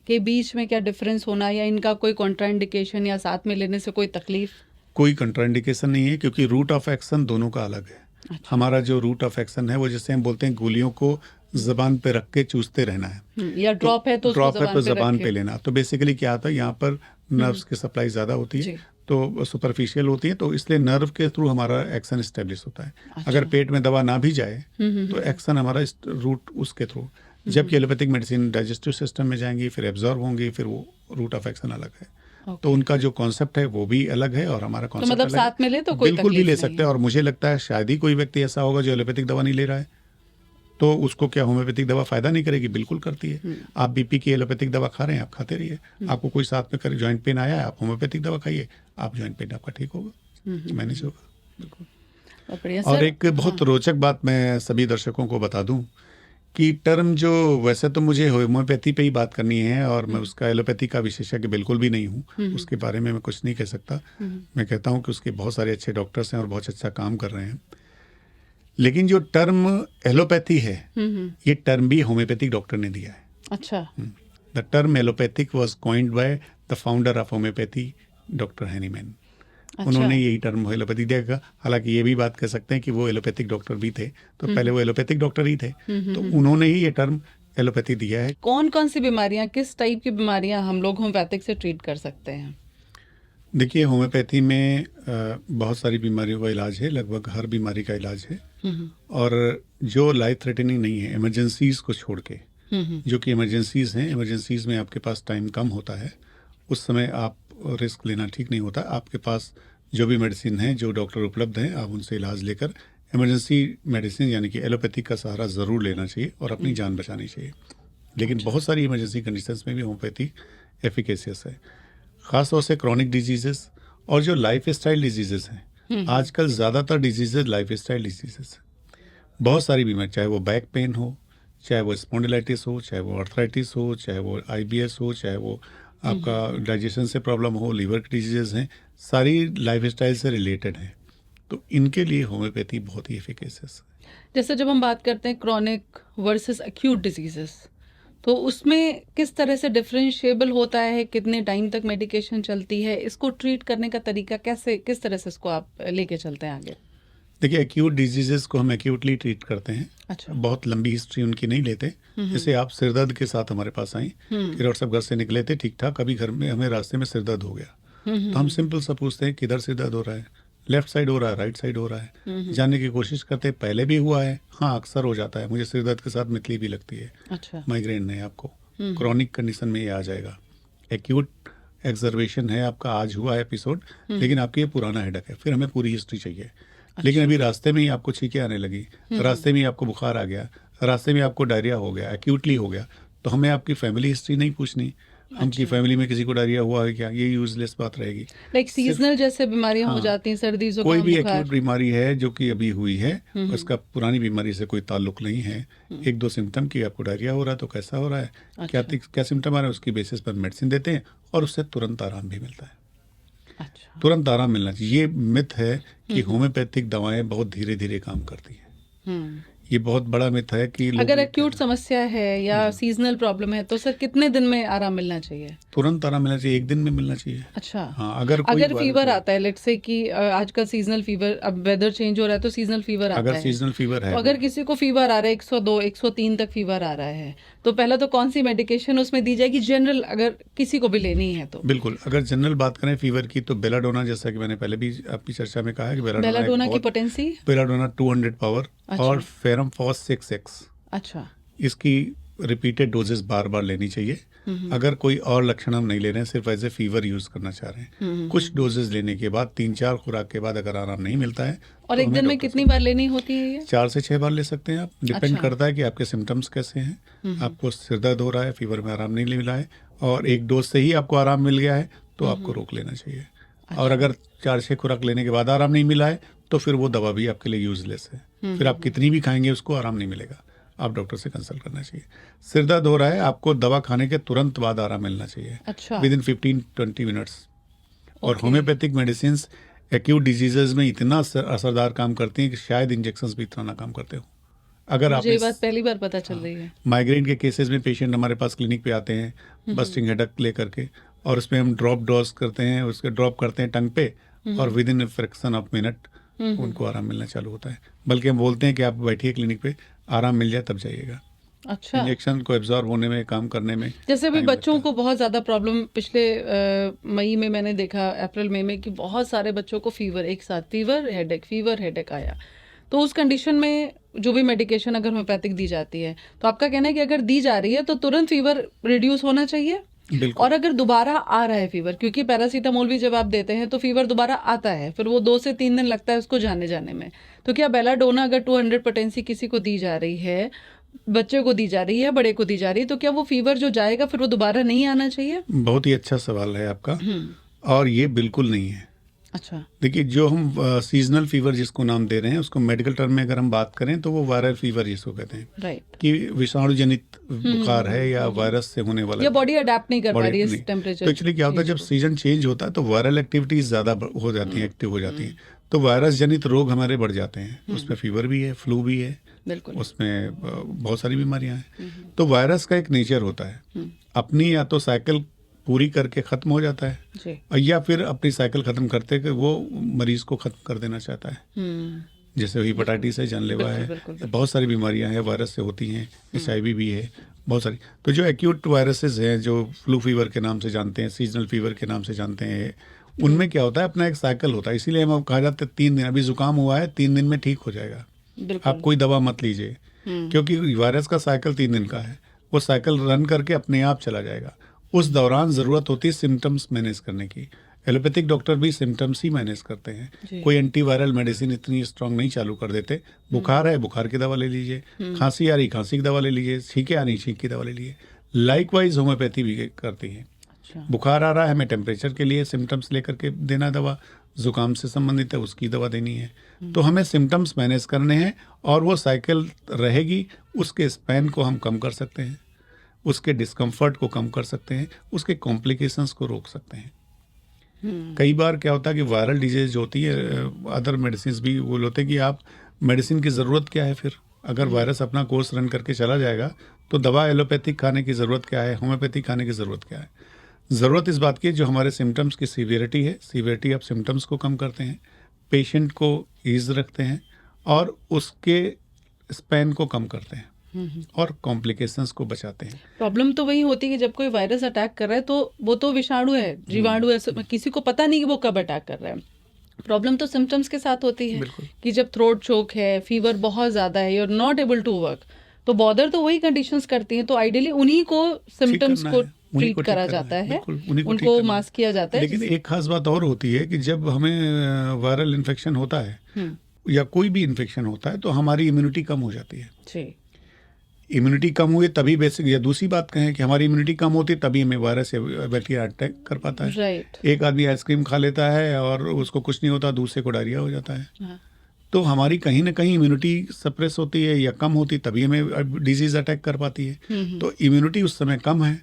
के बीच में क्या डिफरेंस होना, या इनका कोई कॉन्ट्राइंडिकेशन या साथ में लेने से कोई तकलीफ? कोई कंट्राइंडिकेशन नहीं है, क्योंकि रूट ऑफ एक्शन दोनों का अलग है। अच्छा। हमारा जो रूट ऑफ एक्शन है वो जैसे हम बोलते हैं गोलियों को जबान पे रख के चूसते रहना है, या ड्रॉप है तो जबान पे लेना। तो बेसिकली क्या आता है, यहाँ पर नर्व्स की सप्लाई ज़्यादा होती है तो सुपरफिशियल होती है, तो इसलिए नर्व के थ्रू हमारा एक्शन स्टेब्लिश होता है। अच्छा। अगर पेट में दवा ना भी जाए तो एक्शन हमारा रूट उसके थ्रू, जबकि एलोपैथिक मेडिसिन डाइजेस्टिव सिस्टम में जाएंगी, फिर एब्जॉर्ब होंगी, फिर वो रूट ऑफ एक्शन अलग है। तो उनका जो कॉन्सेप्ट है वो भी अलग है और हमारा कॉन्सेप्ट मतलब साथ में ले तो कोई बिल्कुल भी ले सकते हैं। और मुझे लगता है शायद ही कोई व्यक्ति ऐसा होगा जो एलोपैथिक दवा नहीं ले रहा है, तो उसको क्या होम्योपैथिक दवा फायदा नहीं करेगी? बिल्कुल करती है। आप बीपी की एलोपैथिक दवा खा रहे हैं, आप खाते रहिए। आपको कोई साथ में कर जॉइंट पेन आया है, आप होम्योपैथिक दवा खाइए, आप जॉइंट पेन आपका ठीक होगा, मैनेज होगा। बिल्कुल। और एक बहुत रोचक बात मैं सभी दर्शकों को बता दूं कि टर्म जो, वैसे तो मुझे होम्योपैथी पे ही बात करनी है और मैं उसका एलोपैथी का विशेषज्ञ बिल्कुल भी नहीं हूँ, उसके बारे में मैं कुछ नहीं कह सकता। मैं कहता हूँ कि उसके बहुत सारे अच्छे डॉक्टर्स हैं और बहुत अच्छा काम कर रहे हैं। लेकिन जो टर्म एलोपैथी है, ये टर्म भी होम्योपैथिक डॉक्टर ने दिया है। अच्छा। The term allopathic was coined by the founder of homeopathy, doctor Hahnemann. अच्छा। उन्होंने यही टर्म एलोपैथी दिया। हालांकि ये भी बात कह सकते हैं कि वो एलोपैथिक डॉक्टर भी थे, तो पहले वो एलोपैथिक डॉक्टर ही थे, तो उन्होंने ही ये टर्म एलोपैथी दिया है। कौन कौन सी बीमारियां, किस टाइप की बीमारियां हम लोग होम्योपैथिक से ट्रीट कर सकते हैं? देखिए, होम्योपैथी में बहुत सारी बीमारियों का इलाज है, लगभग हर बीमारी का इलाज है। और जो लाइफ थ्रेटनिंग नहीं है, इमरजेंसीज को छोड़ के, जो कि इमरजेंसीज हैं, इमरजेंसीज में आपके पास टाइम कम होता है, उस समय आप रिस्क लेना ठीक नहीं होता। आपके पास जो भी मेडिसिन है, जो डॉक्टर उपलब्ध हैं, आप उनसे इलाज लेकर इमरजेंसी मेडिसिन यानी कि एलोपैथी का सहारा ज़रूर लेना चाहिए और अपनी जान बचानी चाहिए। लेकिन बहुत सारी इमरजेंसी कंडीशंस में भी होम्योपैथी एफिकेशियस है, ख़ासतौर से क्रॉनिक डिजीजेस और जो लाइफ स्टाइल डिजीजेस हैं। आजकल ज़्यादातर डिजीजेज लाइफ स्टाइल डिजीजेस हैं। बहुत सारी बीमारी, चाहे वो बैक पेन हो, चाहे वो स्पॉन्डिलाइटिस हो, चाहे वो आर्थराइटिस हो, चाहे वो IBS हो, चाहे वो आपका डाइजेशन से प्रॉब्लम हो, लीवर की डिजीजेज हैं, सारी लाइफ स्टाइल से रिलेटेड हैं। तो इनके लिए होम्योपैथी बहुत ही एफिकेशियस है। जैसे जब हम बात करते हैं क्रॉनिक वर्सेस एक्यूट डिजीजेस, तो उसमें किस तरह से डिफरेंशिएबल होता है? कितने टाइम तक मेडिकेशन चलती है? इसको ट्रीट करने का तरीका कैसे, किस तरह से इसको आप लेके चलते हैं आगे? देखिए, एक्यूट डिजीजेस को हम एक्यूटली ट्रीट करते हैं। अच्छा। बहुत लंबी हिस्ट्री उनकी नहीं लेते। जैसे आप सिरदर्द के साथ हमारे पास आई कि डॉक्टर साहब घर से निकले थे ठीक ठाक, अभी घर में हमें रास्ते में सिरदर्द हो गया, तो हम सिंपल सा पूछते हैं किधर सिरदर्द हो रहा है, लेफ्ट साइड हो रहा है, राइट साइड हो रहा है, जानने की कोशिश करते हैं पहले भी हुआ है, हाँ अक्सर हो जाता है, मुझे सिरदर्द के साथ मितली भी लगती है। अच्छा। माइग्रेन है आपको, क्रॉनिक कंडीशन में ये आ जाएगा। एक्यूट एक्सर्वेशन है आपका, आज हुआ है एपिसोड, लेकिन आपकी ये पुराना हेडेक है, फिर हमें पूरी हिस्ट्री चाहिए। अच्छा। लेकिन अभी रास्ते में ही आपको छींकें आने लगी, रास्ते में ही आपको बुखार आ गया, रास्ते में आपको डायरिया हो गया, एक्यूटली हो गया, तो हमें आपकी फैमिली हिस्ट्री नहीं पूछनी, हमकी फैमिली में किसी को डायरिया हुआ है क्या, ये यूजलेस बात रहेगी। लाइक सीजनल जैसे बीमारियां हो जाती हैं, सर्दी जुकाम, कोई भी एक्यूट बीमारी है जो कि अभी हुई है, उसका पुरानी बीमारी से कोई ताल्लुक नहीं है। एक दो सिम्टम की आपको डायरिया हो रहा है तो कैसा हो रहा है, क्या सिम्टम आ रहा है, उसकी बेसिस पर मेडिसिन देते हैं और उससे तुरंत आराम भी मिलता है। अच्छा। तुरंत आराम मिलना चाहिए। ये मिथ है कि होम्योपैथिक दवाएं बहुत धीरे धीरे काम करती हैं। ये बहुत बड़ा मिथ है कि अगर एक्यूट समस्या है या सीजनल प्रॉब्लम है तो सर कितने दिन में आराम मिलना चाहिए? तुरंत आराम मिलना चाहिए, एक दिन में मिलना चाहिए। अच्छा। हाँ, अगर फीवर आता है, लेट्स से कि आजकल सीजनल फीवर, अब वेदर चेंज हो रहा है तो सीजनल फीवर आता है, अगर सीजनल फीवर है, अगर किसी को फीवर आ रहा है 102 103 तक फीवर आ रहा है, तो पहला तो कौन सी मेडिकेशन उसमें दी जाएगी जनरल, अगर किसी को भी लेनी है तो? बिल्कुल, अगर जनरल बात करें फीवर की तो बेलाडोना, जैसा कि मैंने पहले भी आपकी चर्चा में कहा है कि बेलाडोना की पोटेंसी, बेलाडोना 200 पावर और फेरम फॉस 6x। अच्छा, इसकी रिपीटेड डोजेस बार बार लेनी चाहिए। अगर कोई और लक्षण हम नहीं ले रहे हैं, सिर्फ एज ए फीवर यूज करना चाह रहे हैं, कुछ डोजेस लेने के बाद 3-4 खुराक के बाद अगर आराम नहीं मिलता है और तो एक दिन में कितनी बार लेनी होती है ये? 4 से 6 बार ले सकते हैं आप। डिपेंड अच्छा। करता है कि आपके सिम्टम्स कैसे हैं। आपको सिर दर्द हो रहा है, फीवर में आराम नहीं मिला है और एक डोज से ही आपको आराम मिल गया है तो आपको रोक लेना चाहिए। और अगर 4-6 खुराक लेने के बाद आराम नहीं मिला है तो फिर वो दवा भी आपके लिए यूजलेस है। फिर आप कितनी भी खाएंगे उसको आराम नहीं मिलेगा, आप डॉक्टर से कंसल्ट करना चाहिए। सिर दर्द हो रहा है, आपको दवा खाने के तुरंत बाद आराम मिलना चाहिए, अच्छा, विद इन 15-20 मिनट्स। और होम्योपैथिक मेडिसिन एक्यूट डिजीजेज में इतना असरदार काम करती हैं कि शायद इंजेक्शंस भी इतना ना काम करते हो। अगर मुझे ये बात पहली बार पता चल रही है। माइग्रेन के केसेस में पेशेंट हमारे पास क्लिनिक पे आते हैं बस्टिंग हेडेक लेकर के, और उसमें हम ड्रॉप डोज करते हैं, उसके ड्रॉप करते हैं टंग पे और with in fraction of minute उनको आराम मिलना चालू होता है। बल्कि हम बोलते हैं कि आप बैठिए क्लिनिक पे, आराम मिल जाए तब जाइएगा। अच्छा, इंजेक्शन को एब्जॉर्ब होने में, काम करने में जैसे अभी time बच्चों लगता को बहुत ज़्यादा प्रॉब्लम पिछले मई में मैंने देखा, अप्रैल मई में, कि बहुत सारे बच्चों को फीवर, एक साथ फीवर हेडेक आया। तो उस कंडीशन में जो भी मेडिकेशन अगर होम्योपैथिक दी जाती है तो आपका कहना है कि अगर दी जा रही है तो तुरंत फीवर रिड्यूस होना चाहिए? है। बिल्कुल। और अगर दोबारा आ रहा है फीवर, क्योंकि पैरासीटामोल भी जब आप देते हैं तो फीवर दोबारा आता है, फिर वो 2 से 3 दिन लगता है उसको जाने में, तो क्या बेलाडोना अगर 200 पोटेंसी किसी को दी जा रही है, बच्चे को दी जा रही है, बड़े को दी जा रही है, तो क्या वो फीवर जो जाएगा फिर वो दोबारा नहीं आना चाहिए? बहुत ही अच्छा सवाल है आपका, और ये बिल्कुल नहीं है। अच्छा, देखिए, जो हम सीजनल फीवर जिसको नाम दे रहे हैं, उसको मेडिकल टर्म में अगर हम बात करें तो वो वायरल फीवर जिसको कहते हैं, राइट, कि विषाणु जनित बुखार है या वायरस से होने वाला, या बॉडी अडेप्ट नहीं कर पा रही है नहीं। इस टेम्परेचर। तो एक्चुअली क्या होता है, जब सीजन चेंज होता है तो वायरल एक्टिविटीज ज़्यादा हो जाती हैं, एक्टिव हो जाती हैं, तो वायरस जनित रोग हमारे बढ़ जाते हैं। उसमें फीवर भी है, फ्लू भी है, बिल्कुल, उसमें बहुत सारी बीमारियां हैं। तो वायरस का एक नेचर होता है, अपनी या तो साइकिल पूरी करके खत्म हो जाता है जी, या फिर अपनी साइकिल खत्म करते कि वो मरीज को खत्म कर देना चाहता है। जैसे हेपेटाइटिस है, जानलेवा है, बहुत सारी बीमारियां हैं वायरस से होती हैं, HIV भी है, बहुत सारी। तो जो एक्यूट वायरसेस हैं, जो फ्लू फीवर के नाम से जानते हैं, सीजनल फीवर के नाम से जानते हैं, उनमें क्या होता है, अपना एक साइकिल होता है। इसीलिए हम कहा जाता है 3 दिन, अभी जुकाम हुआ है 3 दिन में ठीक हो जाएगा, आप कोई दवा मत लीजिए, क्योंकि वायरस का साइकिल 3 दिन का है। वो साइकिल रन करके अपने आप चला जाएगा। उस दौरान ज़रूरत होती है सिम्टम्स मैनेज करने की। एलोपैथिक डॉक्टर भी सिम्टम्स ही मैनेज करते हैं, कोई एंटीवायरल मेडिसिन इतनी स्ट्रांग नहीं चालू कर देते। बुखार है, बुखार की दवा ले लीजिए, खांसी आ रही, खांसी की दवा ले लीजिए, छींकें आ रही, छींक की दवा ले लीजिए। लाइकवाइज होम्योपैथी भी करती है। बुखार आ रहा है, हमें टेम्परेचर के लिए सिम्टम्स लेकर के देना दवा, जुकाम से संबंधित है उसकी दवा देनी है। तो हमें सिम्टम्स मैनेज करने हैं और वो साइकिल रहेगी, उसके स्पैन को हम कम कर सकते हैं, उसके डिस्कम्फर्ट को कम कर सकते हैं, उसके कॉम्प्लिकेशंस को रोक सकते हैं। कई बार क्या होता है कि वायरल डिजीज जो होती है, अदर मेडिसिन भी वो होते हैं कि आप मेडिसिन की ज़रूरत क्या है, फिर अगर वायरस अपना कोर्स रन करके चला जाएगा तो दवा एलोपैथिक खाने की ज़रूरत क्या है, होम्योपैथिक खाने की ज़रूरत क्या है। ज़रूरत इस बात की है जो हमारे सिम्टम्स की सीवियरिटी है, सीवियरिटी ऑफ सिम्टम्स को कम करते हैं, पेशेंट को ईज रखते हैं और उसके स्पैन को कम करते हैं और कॉम्प्लिकेशंस को बचाते हैं। प्रॉब्लम तो वही होती है कि जब कोई वायरस अटैक कर रहा है तो वो तो विषाणु है, जीवाणु है, किसी को पता नहीं कि वो कब अटैक कर रहा है। प्रॉब्लम तो सिम्टम्स के साथ होती है कि जब थ्रोट चोक है, फीवर बहुत ज़्यादा है, you are not able to work, तो बॉदर तो वही कंडीशंस करती हैं। तो आइडियली उन्हीं को सिम्टम्स को ट्रीट करा जाता है, उनको मास्क किया जाता है। लेकिन एक खास बात और होती है कि जब हमें वायरल इन्फेक्शन होता है या कोई भी इन्फेक्शन होता है तो हमारी इम्यूनिटी कम हो जाती है जी। इम्यूनिटी कम हुई तभी बेसिक, या दूसरी बात कहें कि हमारी इम्यूनिटी कम होती तभी हमें वायरस या बैक्टीरिया अटैक कर पाता है। राइट। एक आदमी आइसक्रीम खा लेता है और उसको कुछ नहीं होता, दूसरे को डायरिया हो जाता है। हाँ। तो हमारी कहीं ना कहीं इम्यूनिटी सप्रेस होती है या कम होती तभी हमें डिजीज अटैक कर पाती है। तो इम्यूनिटी उस समय कम है,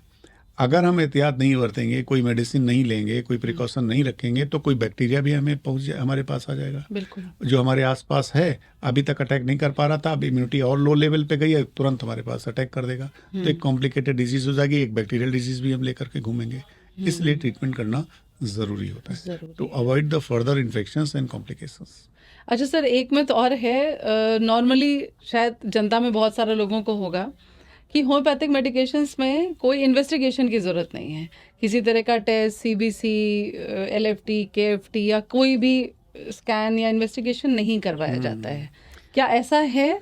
अगर हम एहतियात नहीं बरतेंगे, कोई मेडिसिन नहीं लेंगे, कोई प्रिकॉशन नहीं रखेंगे तो कोई बैक्टीरिया भी हमारे पास आ जाएगा। बिल्कुल। जो हमारे आसपास है, अभी तक अटैक नहीं कर पा रहा था, अब इम्यूनिटी और लो लेवल पे गई है, तुरंत हमारे पास अटैक कर देगा। तो एक कॉम्प्लिकेटेड डिजीज हो जाएगी, एक बैक्टीरियल डिजीज भी हम लेकर के घूमेंगे। इसलिए ट्रीटमेंट करना ज़रूरी होता है to avoid the further infections and complications. अच्छा सर, एक मिथ और है, नॉर्मली शायद जनता में बहुत सारे लोगों को होगा कि होम्योपैथिक मेडिकेशंस में कोई इन्वेस्टिगेशन की ज़रूरत नहीं है, किसी तरह का टेस्ट, सीबीसी, एलएफटी, केएफटी या कोई भी स्कैन या इन्वेस्टिगेशन नहीं करवाया जाता है। क्या ऐसा है?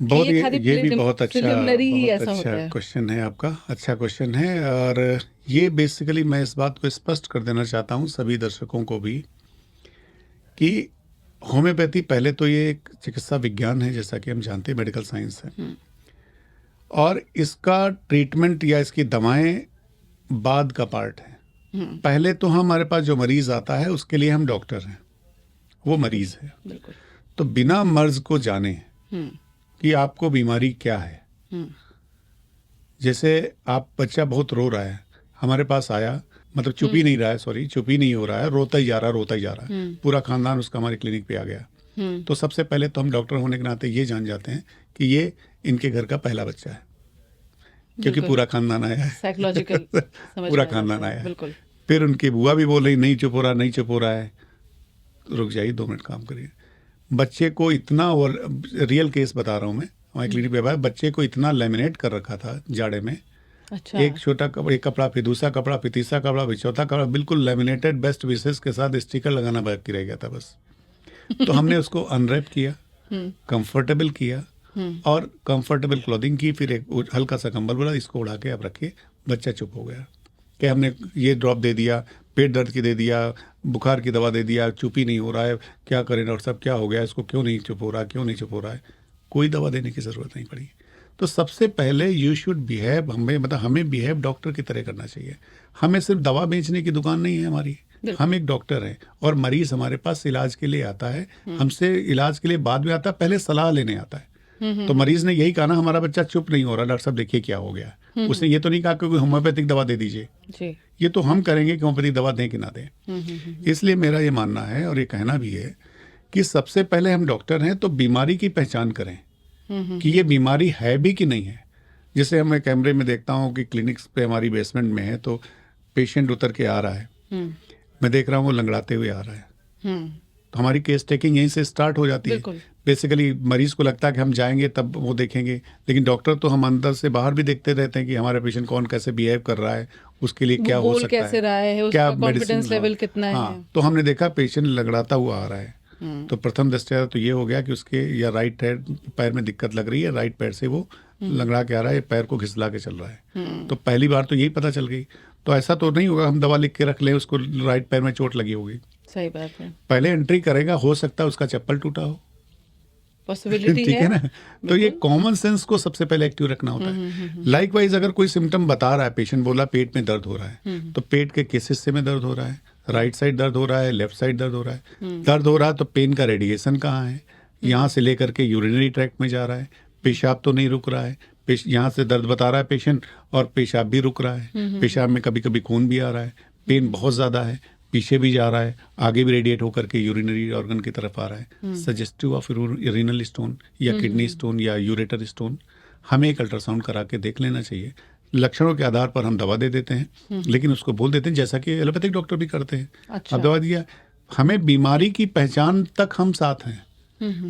बहुत ये खाली ये भी बहुत preliminary ही बहुत ऐसा होता अच्छा है। क्वेश्चन है आपका, अच्छा क्वेश्चन है। और ये बेसिकली मैं इस बात को स्पष्ट कर देना चाहता हूँ सभी दर्शकों को भी कि होम्योपैथी पहले तो ये एक चिकित्सा विज्ञान है, जैसा कि हम जानते हैं, मेडिकल साइंस है, और इसका ट्रीटमेंट या इसकी दवाएं बाद का पार्ट है। पहले तो हमारे पास जो मरीज आता है उसके लिए हम डॉक्टर हैं, वो मरीज है। बिल्कुल। तो बिना मर्ज को जाने हम्म, कि आपको बीमारी क्या है, जैसे आप बच्चा बहुत रो रहा है, हमारे पास आया, मतलब चुप ही नहीं रहा है, सॉरी चुप ही नहीं हो रहा है, रोता ही जा रहा है, पूरा खानदान उसका हमारे क्लिनिक पे आ गया, तो सबसे पहले तो हम डॉक्टर होने के नाते ये जान जाते हैं कि ये इनके घर का पहला बच्चा है, क्योंकि पूरा खानदान आया है। साइकोलॉजिकल पूरा खानदान आया है। बिल्कुल। फिर उनकी बुआ भी बोल रही नहीं चुप हो रहा, नहीं चुप हो रहा है, रुक जाइए 2 मिनट काम करिए। बच्चे को इतना, और रियल केस बता रहा हूँ मैं, हमारे क्लिनिक पे बच्चे को इतना लेमिनेट कर रखा था जाड़े में, अच्छा। एक छोटा कपड़ा, एक कपड़ा, फिर दूसरा कपड़ा, फिर तीसरा कपड़ा, फिर चौथा कपड़ा, बिल्कुल लेमिनेटेड बेस्ट विशेष के साथ स्टिकर लगाना बाकी रह गया था बस। तो हमने उसको अनरैप किया, कंफर्टेबल किया, और कंफर्टेबल क्लोथिंग की, फिर एक हल्का सा कंबल बोला इसको उड़ा के आप रखिए, बच्चा चुप हो गया। कि हमने ये ड्रॉप दे दिया, पेट दर्द की दे दिया, बुखार की दवा दे दिया, चुप ही नहीं हो रहा है, क्या करें डॉक्टर साहब, क्या हो गया इसको, क्यों नहीं चुप हो रहा, क्यों नहीं चुप हो रहा है, कोई दवा देने की ज़रूरत नहीं पड़ी। तो सबसे पहले यू शुड बिहेव, हमें बिहेव डॉक्टर की तरह करना चाहिए। हमें सिर्फ दवा बेचने की दुकान नहीं है हमारी, हम एक डॉक्टर हैं, और मरीज हमारे पास इलाज के लिए आता है, हमसे इलाज के लिए बाद में आता है, पहले सलाह लेने आता है। तो मरीज ने यही कहा ना, हमारा बच्चा चुप नहीं हो रहा, डॉक्टर साहब देखिए क्या हो गया, उसने ये तो नहीं कहा कि कोई होम्योपैथिक दवा दे दीजिए जी। ये तो हम करेंगे कि होम्योपैथिक दवा दें कि ना दें। इसलिए मेरा ये मानना है और ये कहना भी है कि सबसे पहले हम डॉक्टर हैं तो बीमारी की पहचान करें कि ये बीमारी है भी कि नहीं है। जैसे मैं कैमरे में देखता हूँ कि क्लिनिक्स पे हमारी बेसमेंट में है, तो पेशेंट उतर के आ रहा है, मैं देख रहा हूँ वो लंगड़ाते हुए आ रहा है, तो हमारी केस टेकिंग यहीं से स्टार्ट हो जाती है। बेसिकली मरीज को लगता है कि हम जाएंगे तब वो देखेंगे, लेकिन डॉक्टर तो हम अंदर से बाहर भी देखते रहते हैं कि हमारा पेशेंट कौन कैसे बिहेव कर रहा है, उसके लिए क्या हो सकता कैसे रहा है, क्या उसका कॉन्फिडेंस लेवल कितना है। तो हमने देखा पेशेंट लंगड़ाता हुआ आ रहा है, तो प्रथम दृष्टया तो ये हो गया कि उसके या राइट पैर में दिक्कत लग रही है, राइट पैर से वो लंगड़ा के आ रहा है, पैर को घिसला के चल रहा है। तो पहली बार तो यही पता चल गई। तो ऐसा तो नहीं होगा हम दवा लिख के रख लें उसको राइट पैर में चोट लगी होगी, सही बात है, पहले एंट्री करेगा, हो सकता है उसका चप्पल टूटा हो, पॉसिबिलिटी ठीक है ना। तो ये कॉमन सेंस को सबसे पहले एक्टिव रखना होता है। लाइकवाइज अगर कोई सिम्टम बता रहा है, पेशेंट बोला पेट में दर्द हो रहा है, तो पेट के किस हिस्से में दर्द हो रहा है, राइट साइड दर्द हो रहा है, लेफ्ट साइड दर्द हो रहा है, दर्द हो रहा है तो पेन का रेडिएशन कहाँ है, यहाँ से लेकर के यूरिनरी ट्रैक्ट में जा रहा है, पेशाब तो नहीं रुक रहा है, यहाँ से दर्द बता रहा है पेशेंट और पेशाब भी रुक रहा है, पेशाब में कभी कभी खून भी आ रहा है, पेन बहुत ज़्यादा है, पीछे भी जा रहा है, आगे भी रेडिएट होकर के यूरिनरी ऑर्गन की तरफ आ रहा है, सजेस्टिव ऑफ रीनल स्टोन या किडनी स्टोन या यूरेटर स्टोन, हमें एक अल्ट्रासाउंड करा के देख लेना चाहिए। लक्षणों के आधार पर हम दवा दे देते हैं, लेकिन उसको बोल देते हैं जैसा कि एलोपैथिक डॉक्टर भी करते हैं। अच्छा। अब दवा दिया, हमें बीमारी की पहचान तक हम साथ हैं।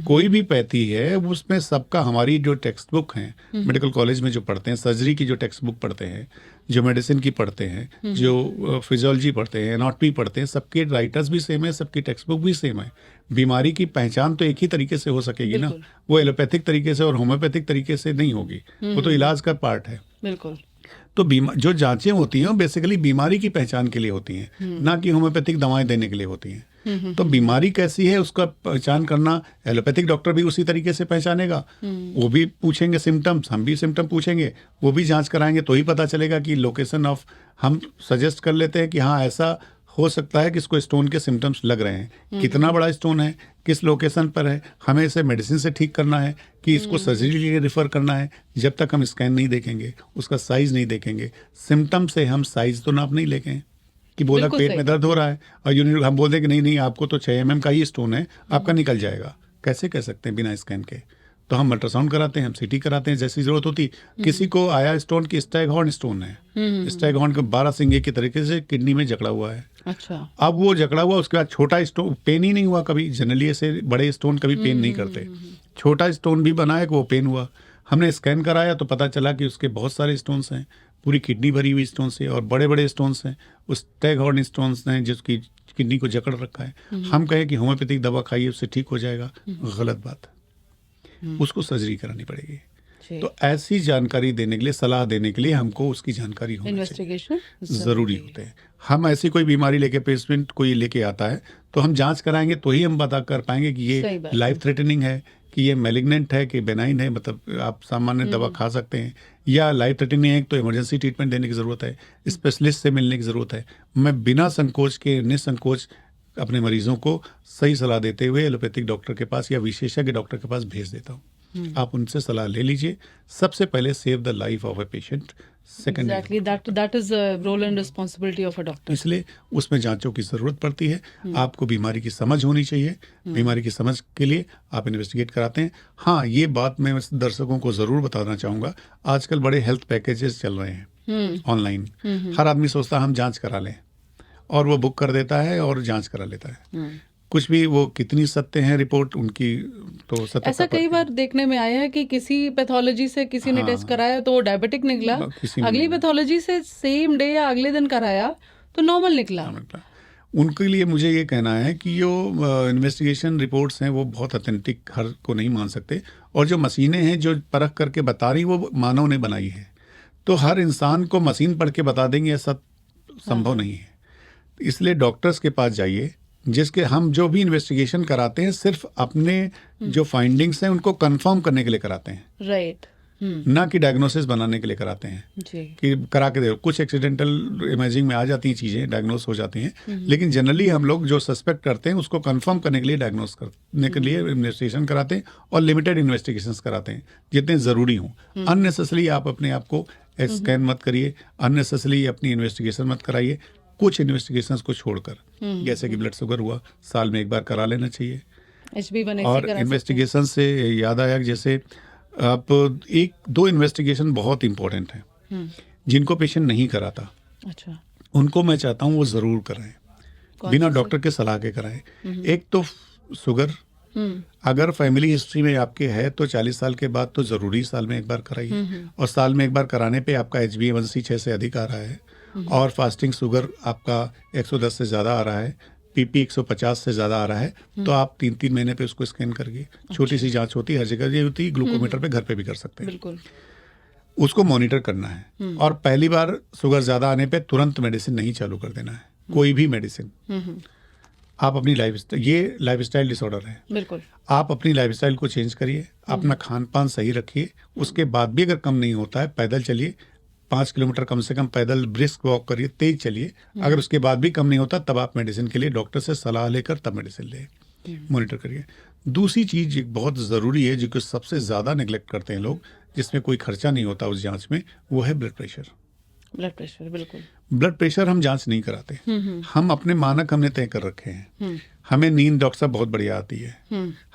कोई भी पैथी है उसमें सबका, हमारी जो टेक्स्ट बुक हैं मेडिकल कॉलेज में जो पढ़ते हैं, सर्जरी की जो टेक्स्ट बुक पढ़ते हैं, जो मेडिसिन की पढ़ते हैं, जो फिजियोलॉजी पढ़ते हैं, एनाटॉमी पढ़ते हैं, सबके राइटर्स भी सेम है, सबकी टेक्स्ट बुक भी सेम है। बीमारी की पहचान तो एक ही तरीके से हो सकेगी ना, वो एलोपैथिक तरीके से और होम्योपैथिक तरीके से नहीं होगी, वो तो इलाज का पार्ट है। बिल्कुल। तो जो जांचें होती हैं वो बेसिकली बीमारी की पहचान के लिए होती हैं, ना कि होम्योपैथिक दवाएं देने के लिए होती हैं। तो बीमारी कैसी है उसका पहचान करना, एलोपैथिक डॉक्टर भी उसी तरीके से पहचानेगा, वो भी पूछेंगे सिम्टम्स, हम भी सिम्टम पूछेंगे, वो भी जांच कराएंगे, तो ही पता चलेगा कि लोकेशन ऑफ, हम सजेस्ट कर लेते हैं कि हाँ ऐसा हो सकता है कि इसको स्टोन के सिम्टम्स लग रहे हैं, कितना बड़ा स्टोन है, किस लोकेशन पर है, हमें इसे मेडिसिन से ठीक करना है कि इसको सर्जरी के लिए रेफर करना है। जब तक हम स्कैन नहीं देखेंगे, उसका साइज नहीं देखेंगे, सिम्टम से हम साइज तो नाप नहीं लेंगे कि बोला पेट में दर्द हो रहा है और यूरिन हम बोल दें कि नहीं आपको तो 6 mm का ही स्टोन है, आपका निकल जाएगा, कैसे कह सकते हैं बिना स्कैन के। तो हम अल्ट्रासाउंड कराते हैं, हम सीटी कराते हैं जैसी जरूरत होती। किसी को आया स्टोन की स्टैगहॉर्न स्टोन है, स्टैगहॉर्न के 12 सिंगे के तरीके से किडनी में जकड़ा हुआ है। अच्छा। अब वो जकड़ा हुआ, उसके बाद छोटा स्टोन, पेन ही नहीं हुआ कभी, जनरली ऐसे बड़े स्टोन कभी पेन नहीं करते, छोटा स्टोन भी बना है कि वो पेन हुआ। हमने स्कैन कराया तो पता चला कि उसके बहुत सारे स्टोन्स हैं, पूरी किडनी भरी हुई स्टोन से, और बड़े बड़े स्टोन्स हैं, उस टैगहॉर्न स्टोन्स हैं जिसकी किडनी को जकड़ रखा है। हम कहें कि होम्योपैथिक दवा खाइए उससे ठीक हो जाएगा, गलत बात है, उसको सर्जरी करानी पड़ेगी। तो ऐसी जानकारी देने के लिए, सलाह देने के लिए हमको उसकी जानकारी होनी इन्वेस्टिगेशन ज़रूरी होते हैं। हम ऐसी कोई बीमारी लेके, पेशेंट कोई लेके आता है तो हम जांच कराएंगे तो ही हम पता कर पाएंगे कि ये लाइफ थ्रेटनिंग है, कि ये मैलिग्नेंट है, कि बेनाइन है, मतलब आप सामान्य दवा खा सकते हैं, या लाइफ थ्रेटनिंग है तो इमरजेंसी ट्रीटमेंट देने की ज़रूरत है, स्पेशलिस्ट से मिलने की ज़रूरत है। मैं बिना संकोच के, निसंकोच अपने मरीजों को सही सलाह देते हुए एलोपैथिक डॉक्टर के पास या विशेषज्ञ डॉक्टर के पास भेज देता हूँ। आप उनसे सलाह ले लीजिए। सबसे पहले save the life of a patient, second exactly that is role and responsibility of a doctor. इसलिए उसमें जांचों की ज़रूरत पड़ती है। आपको बीमारी की समझ होनी चाहिए, बीमारी की समझ के लिए आप इन्वेस्टिगेट कराते हैं। हाँ, ये बात मैं दर्शकों को ज़रूर बताना चाहूँगा, आजकल बड़े हेल्थ पैकेजेस चल रहे हैं ऑनलाइन। हर आदमी सोचता है हम जांच करा लें, और वो बुक कर देता है और जांच करा लेता है। कुछ भी, वो कितनी सत्य है रिपोर्ट उनकी, तो सत्य ऐसा कई बार देखने में आया है कि किसी पैथोलॉजी से किसी ने टेस्ट कराया तो वो डायबिटिक निकला, अगली पैथोलॉजी से सेम डे या अगले दिन कराया तो नॉर्मल निकला। उनके लिए मुझे ये कहना है कि जो इन्वेस्टिगेशन रिपोर्ट्स हैं वो बहुत ऑथेंटिक हर को नहीं मान सकते, और जो मशीनें हैं जो परख करके बता रही वो मानव ने बनाई है, तो हर इंसान को मशीन पढ़ के बता देंगे ऐसा संभव नहीं है। इसलिए डॉक्टर्स के पास जाइए, जिसके हम जो भी इन्वेस्टिगेशन कराते हैं सिर्फ अपने जो फाइंडिंग्स हैं उनको कंफर्म करने के लिए कराते हैं, राइट, ना कि डायग्नोसिस बनाने के लिए कराते हैं जी। कि करा के देखो। कुछ एक्सीडेंटल इमेजिंग में आ जाती हैं चीज़ें, डायग्नोस हो जाती हैं, लेकिन जनरली हम लोग जो सस्पेक्ट करते हैं उसको कंफर्म करने के लिए डायग्नोस करने के लिए इन्वेस्टिगेशन कराते हैं, और लिमिटेड इन्वेस्टिगेशंस कराते हैं जितने ज़रूरी हों। अननेसेसरी आप अपने आप को स्कैन मत करिए, अननेसेसरी अपनी इन्वेस्टिगेशन मत कराइए। कुछ इन्वेस्टिगेशंस को छोड़कर, जैसे कि ब्लड शुगर हुआ, साल में एक बार करा लेना चाहिए। HB1AC और इन्वेस्टिगेशन से याद आया कि जैसे आप एक दो इन्वेस्टिगेशन बहुत इंपॉर्टेंट हैं जिनको पेशेंट नहीं कराता, अच्छा, उनको मैं चाहता हूँ वो ज़रूर कराएं, बिना डॉक्टर के सलाह के कराएं। एक तो शुगर, अगर फैमिली हिस्ट्री में आपके है तो 40 साल के बाद तो ज़रूरी साल में एक बार कराइए, और साल में एक बार कराने पे आपका HbA1c 6 से अधिक आ रहा है, और फास्टिंग शुगर आपका 110 से ज़्यादा आ रहा है, PP 150 से ज़्यादा आ रहा है, तो आप 3-3 महीने पे उसको स्कैन करिए। छोटी सी जांच होती है, हर जगह ये होती है, ग्लूकोमीटर पे घर पे भी कर सकते हैं। बिल्कुल, उसको मॉनिटर करना है। और पहली बार शुगर ज़्यादा आने पे तुरंत मेडिसिन नहीं चालू कर देना है, कोई भी मेडिसिन। आप अपनी ये लाइफस्टाइल डिसऑर्डर है, बिल्कुल, आप अपनी लाइफस्टाइल को चेंज करिए, अपना खान पान सही रखिए। उसके बाद भी अगर कम नहीं होता है, पैदल चलिए, 5 किलोमीटर कम से कम पैदल ब्रिस्क वॉक करिए, तेज चलिए। अगर उसके बाद भी कम नहीं होता तब आप मेडिसिन के लिए डॉक्टर से सलाह लेकर तब मेडिसिन लें, मॉनिटर करिए। दूसरी चीज़ एक बहुत ज़रूरी है, जो कि सबसे ज़्यादा नेग्लेक्ट करते हैं लोग, जिसमें कोई खर्चा नहीं होता उस जांच में, वो है ब्लड प्रेशर। ब्लड प्रेशर, बिल्कुल। ब्लड प्रेशर हम जांच नहीं कराते, हम अपने मानक हमने तय कर रखे हैं। हमें नींद डॉक्टर साहब बहुत बढ़िया आती है,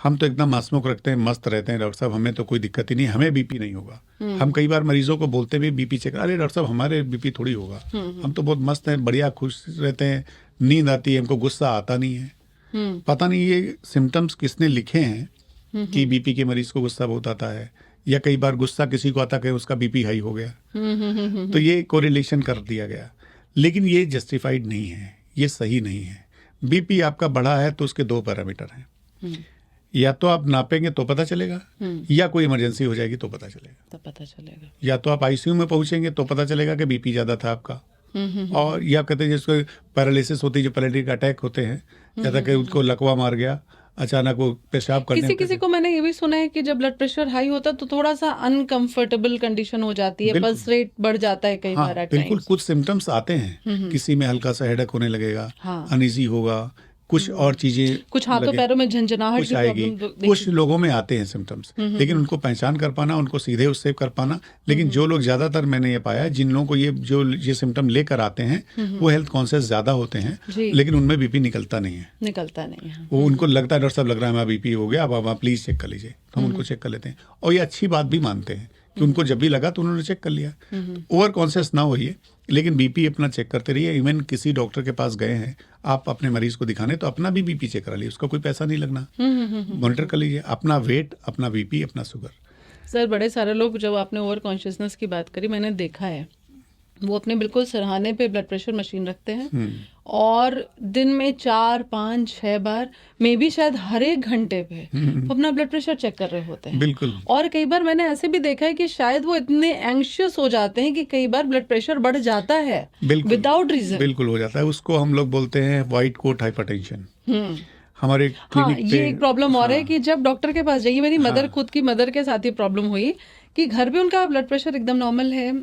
हम तो एकदम हंसमुख रखते हैं, मस्त रहते हैं डॉक्टर साहब, हमें तो कोई दिक्कत ही नहीं, हमें बीपी नहीं होगा। हम कई बार मरीजों को बोलते भी बीपी चेक, अरे डॉक्टर साहब हमारे बीपी थोड़ी होगा, हम तो बहुत मस्त हैं, बढ़िया खुश रहते हैं, नींद आती है, हमको गुस्सा आता नहीं है। पता नहीं ये सिम्टम्स किसने लिखे हैं कि बीपी के मरीज को गुस्सा बहुत आता है, या कई बार गुस्सा किसी को आता है उसका बीपी हाई हो गया, तो ये कोरिलेशन कर दिया गया, लेकिन ये जस्टिफाइड नहीं है, ये सही नहीं है। बीपी आपका बढ़ा है तो उसके 2 पैरामीटर हैं, या तो आप नापेंगे तो पता चलेगा, या कोई इमरजेंसी हो जाएगी तो पता चलेगा, या तो आप आईसीयू में पहुंचेंगे तो पता चलेगा कि बीपी ज्यादा था आपका, और या कहते हैं जिसको पैरालिसिस होती है, जो पैरालिटिक अटैक होते हैं, जैसा कि उनको लकवा मार गया, अचानक वो पेशाब करने किसी को मैंने ये भी सुना है कि जब ब्लड प्रेशर हाई होता है तो थोड़ा सा अनकंफर्टेबल कंडीशन हो जाती है, पल्स रेट बढ़ जाता है कई बार। बिल्कुल, कुछ सिम्टम्स आते हैं, किसी में हल्का सा हेडेक होने लगेगा, अनईजी होगा, कुछ और चीजें, कुछ हाथों पैरों में झंझनाहट की आएगी, कुछ लोगों में आते हैं सिम्टम्स, लेकिन उनको पहचान कर पाना, उनको सीधे उससे कर पाना। लेकिन जो लोग ज्यादातर मैंने ये पाया, जिन लोगों को ये सिम्टम लेकर आते हैं वो हेल्थ कॉन्शियस ज्यादा होते हैं, लेकिन उनमें बीपी निकलता नहीं है। वो उनको लगता है डॉक्टर साहब लग रहा है हमारा बीपी हो गया, अब आप प्लीज चेक कर लीजिए, तो हम उनको चेक कर लेते हैं, और ये अच्छी बात भी मानते हैं कि उनको जब भी लगा तो उन्होंने चेक कर लिया। ओवर कॉन्शियस ना होइए, लेकिन बीपी अपना चेक करते रहिए। इवन किसी डॉक्टर के पास गए हैं आप अपने मरीज को दिखाने, तो अपना भी बीपी चेक करा लीजिए, उसका कोई पैसा नहीं लगना, मॉनिटर कर लीजिए अपना वेट, अपना बीपी, अपना शुगर। सर बड़े सारे लोग, जब आपने ओवर कॉन्शियसनेस की बात करी, मैंने देखा है वो अपने बिल्कुल सिरहाने पे ब्लड प्रेशर मशीन रखते हैं और दिन में 4, 5, 6 बार, मे बी शायद हर एक घंटे पे वो अपना ब्लड प्रेशर चेक कर रहे होते हैं। बिल्कुल। और कई बार मैंने ऐसे भी देखा है कि शायद वो इतने एंग्शियस हो जाते हैं कि कई बार ब्लड प्रेशर बढ़ जाता है विदाउट रीजन। बिल्कुल हो जाता है, उसको हम लोग बोलते हैं व्हाइट कोट हाइपरटेंशन। हमारे हाँ, क्लिनिक पे ये एक प्रॉब्लम और है कि जब डॉक्टर के पास जाइए, मेरी मदर, खुद की मदर के साथ ही प्रॉब्लम हुई कि घर पे उनका ब्लड प्रेशर एकदम नॉर्मल है,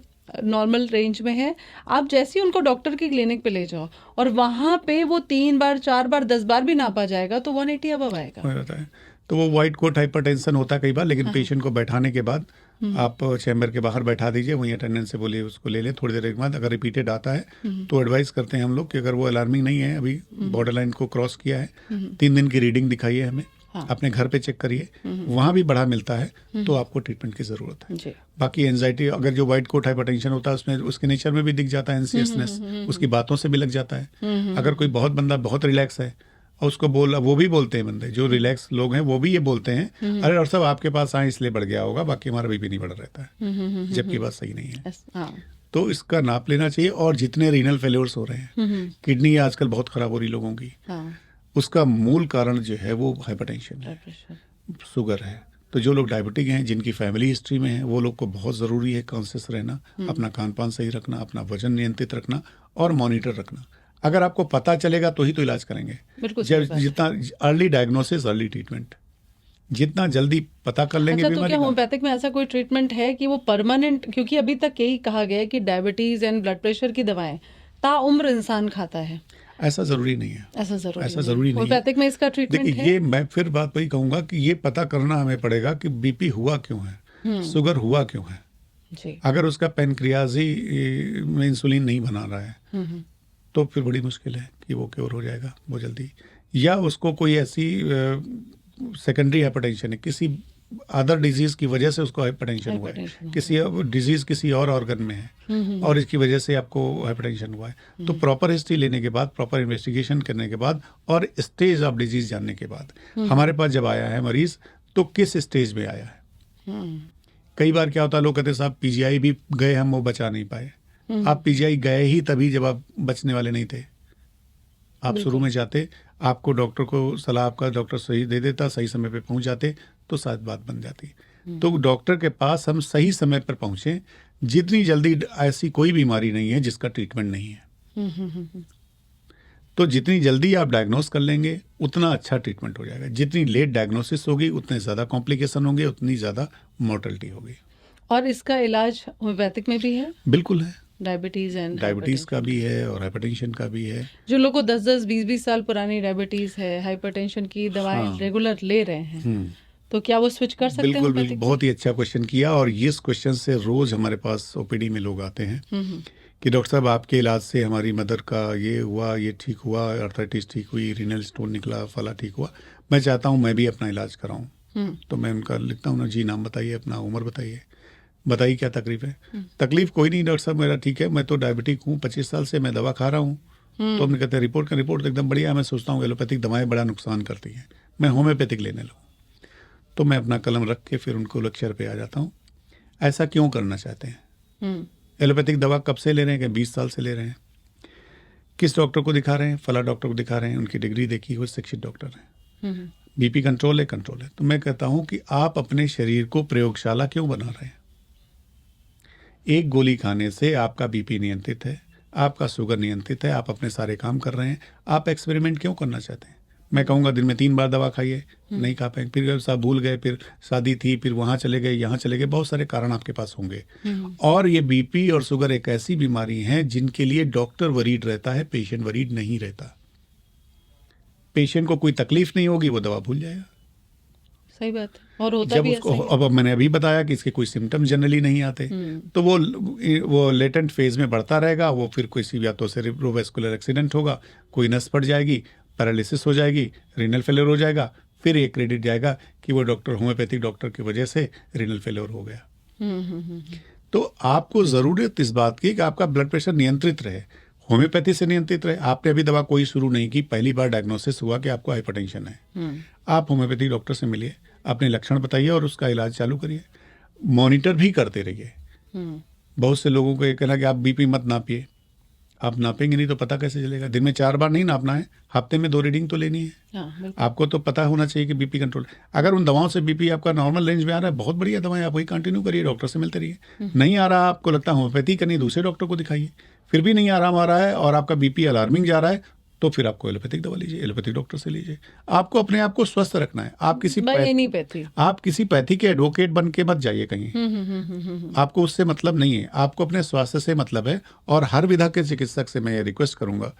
नॉर्मल रेंज में है। आप जैसे ही उनको डॉक्टर की क्लिनिक पे ले जाओ और वहां पे वो 3 बार, 4 बार, 10 बार भी नापा जाएगा तो 180 अबव आएगा। हो जाता है। तो वो व्हाइट कोट हाइपरटेंशन होता है कई बार, लेकिन पेशेंट को बैठाने के बाद आप चैम्बर के बाहर बैठा दीजिए, वहीं अटेंडेंट से बोलिए उसको ले लें। थोड़ी देर के बाद अगर रिपीटेड आता है तो एडवाइस करते हैं हम लोग कि अगर वो अलार्मिंग नहीं है, अभी बॉर्डर लाइन को क्रॉस किया है, 3 दिन की रीडिंग दिखाइए हमें, अपने घर पे चेक करिए, वहां भी बढ़ा मिलता है तो आपको ट्रीटमेंट की जरूरत है। बाकी एंजाइटी, अगर जो व्हाइट कोट हाइपरटेंशन होता है उसमें उसके नेचर में भी दिख जाता है एंसियसनेस, उसकी बातों से भी लग जाता है। अगर कोई बंदा बहुत रिलैक्स है और उसको वो भी बोलते हैं, बंदे जो रिलैक्स लोग हैं वो भी ये बोलते हैं, अरे और सब आपके पास आए इसलिए बढ़ गया होगा, बाकी हमारा बीपी नहीं बढ़ रहता है, जबकि बात सही नहीं है। तो इसका नाप लेना चाहिए। और जितने रीनल फेलियर्स हो रहे हैं, किडनी आजकल बहुत खराब हो रही लोगों की, उसका मूल कारण जो है वो हाइपरटेंशन है, शुगर है। तो जो लोग डायबिटिक हैं, जिनकी फैमिली हिस्ट्री में है, वो लोग को बहुत ज़रूरी है कॉन्शियस रहना, अपना खान पान सही रखना, अपना वजन नियंत्रित रखना और मॉनिटर रखना। अगर आपको पता चलेगा तो ही तो इलाज करेंगे। जितना अर्ली डायग्नोसिस, अर्ली ट्रीटमेंट, जितना जल्दी पता कर लेंगे। अच्छा, तो क्या होम्योपैथिक में ऐसा कोई ट्रीटमेंट है कि वो परमानेंट, क्योंकि अभी तक यही कहा गया है कि डायबिटीज एंड ब्लड प्रेशर की दवाएं ताउम्र इंसान खाता है? ऐसा जरूरी नहीं है। ऐसा जरूरी नहीं है। होम्योपैथिक में इसका ट्रीटमेंट है? ये मैं फिर बात वही कहूंगा कि ये पता करना हमें पड़ेगा कि बीपी हुआ क्यों है, शुगर हुआ क्यों है। जी। अगर उसका पेनक्रियाज ही में इंसुलिन नहीं बना रहा है तो फिर बड़ी मुश्किल है कि वो क्योर हो जाएगा बहुत जल्दी, या उसको कोई ऐसी सेकेंडरी हाइपरटेंशन है, किसी अदर डिजीज की वजह से उसको हाइपरटेंशन हुआ है, किसी डिजीज किसी और ऑर्गन में है और इसकी वजह से आपको हाइपरटेंशन हुआ है। तो प्रॉपर हिस्ट्री लेने के बाद, प्रॉपर इन्वेस्टिगेशन करने के बाद और स्टेज ऑफ डिजीज जानने के बाद, हमारे पास जब आया है मरीज तो किस स्टेज में आया है। कई बार क्या होता है, लोग कहते हैं साहब पीजीआई भी गए हम, वो बचा नहीं पाए। आप पीजीआई गए ही तभी जब आप बचने वाले नहीं थे। आप शुरू में जाते, आपको डॉक्टर को सलाह, आपका डॉक्टर सही दे देता, सही समय पे पहुंच जाते तो शायद बात बन जाती। तो डॉक्टर के पास हम सही समय पर पहुंचे। जितनी जल्दी, ऐसी कोई बीमारी नहीं है जिसका ट्रीटमेंट नहीं है। तो जितनी जल्दी आप डायग्नोस कर लेंगे उतना अच्छा ट्रीटमेंट हो जाएगा। जितनी लेट डायग्नोसिस होगी उतने ज़्यादा कॉम्प्लिकेशन होंगे, उतनी ज़्यादा मोर्टलिटी होगी। और इसका इलाज होम्योपैथिक में भी है? बिल्कुल है। डायबिटीज का भी है और हाइपरटेंशन का भी है। जो लोगों को 10-10, 20-20 साल पुरानी डायबिटीज है, हाइपरटेंशन की दवाएं रेगुलर ले रहे हैं, तो क्या वो स्विच कर सकते हैं? बिल्कुल, बहुत ही अच्छा क्वेश्चन किया। और इस क्वेश्चन से रोज हमारे पास ओपीडी में लोग आते हैं कि डॉक्टर साहब आपके इलाज से हमारी मदर का ये हुआ, ये ठीक हुआ, आर्थराइटिस ठीक हुई, रीनल स्टोन निकला, फला ठीक हुआ, मैं चाहता हूँ मैं भी अपना इलाज कराऊँ। तो मैं उनका लिखता हूँ ना, जी नाम बताइए, अपना उम्र बताइए क्या तकलीफ है। तकलीफ कोई नहीं डॉक्टर साहब, मेरा ठीक है, मैं तो डायबिटिक हूँ, 25 साल से मैं दवा खा रहा हूँ। तो हमने कहते हैं रिपोर्ट तो एकदम बढ़िया है। मैं सोचता हूँ एलोपैथिक दवाएं बड़ा नुकसान करती हैं, मैं होम्योपैथिक लेने लगूँ। तो मैं अपना कलम रख के फिर उनको लेक्चर पे आ जाता हूँ, ऐसा क्यों करना चाहते हैं। एलोपैथिक दवा कब से ले रहे हैं? 20 साल से ले रहे हैं। किस डॉक्टर को दिखा रहे हैं? फला डॉक्टर को दिखा रहे हैं, उनकी डिग्री देखी, वो शिक्षित डॉक्टर हैं। बीपी कंट्रोल है। तो मैं कहता हूँ कि आप अपने शरीर को प्रयोगशाला क्यों बना रहे हैं। एक गोली खाने से आपका बीपी नियंत्रित है, आपका शुगर नियंत्रित है, आप अपने सारे काम कर रहे हैं, आप एक्सपेरिमेंट क्यों करना चाहते हैं। मैं कहूँगा दिन में 3 बार दवा खाइए, नहीं खा पाएंगे, फिर साहब भूल गए, फिर शादी थी, फिर वहाँ चले गए, यहाँ चले गए, बहुत सारे कारण आपके पास होंगे। और ये बीपी और शुगर एक ऐसी बीमारी है जिनके लिए डॉक्टर वरीड रहता है, पेशेंट वरीड नहीं रहता। पेशेंट को कोई तकलीफ नहीं होगी, वो दवा भूल जाएगा। सही बात है। और होता जब भी उसको, अब मैंने अभी बताया कि इसके कोई सिम्टम्स जनरली नहीं आते, तो वो लेटेंट फेज में बढ़ता रहेगा। वो फिर किसी या तो सेरेब्रोवैस्कुलर एक्सीडेंट होगा, कोई नस फट जाएगी, पैरालिसिस हो जाएगी, रीनल फेलियर हो जाएगा, फिर ये क्रेडिट जाएगा कि वो डॉक्टर, होम्योपैथिक डॉक्टर की वजह से रीनल फेलियर हो गया। तो आपको ज़रूरत इस बात की कि आपका ब्लड प्रेशर नियंत्रित रहे, होम्योपैथी से नियंत्रित रहे। आपने अभी दवा कोई शुरू नहीं की, पहली बार डायग्नोसिस हुआ कि आपको हाइपरटेंशन है, आप होम्योपैथिक डॉक्टर से मिलिए, अपने लक्षण बताइए और उसका इलाज चालू करिए। मॉनिटर भी करते रहिए। हम्म, बहुत से लोगों को ये कहना कि आप बीपी मत नापिए, आप नापेंगे नहीं तो पता कैसे चलेगा? दिन में 4 बार नहीं नापना है, हफ्ते में 2 रीडिंग तो लेनी है। हाँ बिल्कुल। आपको तो पता होना चाहिए कि बीपी कंट्रोल, अगर उन दवाओं से बीपी आपका नॉर्मल रेंज में आ रहा है, बहुत बढ़िया दवाएं, आप वही कंटिन्यू करिए, डॉक्टर से मिलते रहिए। नहीं आ रहा, आपको लगता है होम्योपैथी करनी, दूसरे डॉक्टर को दिखाइए। फिर भी नहीं आराम आ रहा है और आपका बीपी अलार्मिंग जा रहा है, तो फिर आपको एलोपैथिक दवा लीजिए, एलोपैथिक डॉक्टर से लीजिए। आपको अपने आप को स्वस्थ रखना है। आप किसी पैथी के एडवोकेट बन के मत जाइए कहीं। आपको उससे मतलब नहीं है, आपको अपने स्वास्थ्य से मतलब है। और हर विधा के चिकित्सक से मैं ये रिक्वेस्ट करूंगा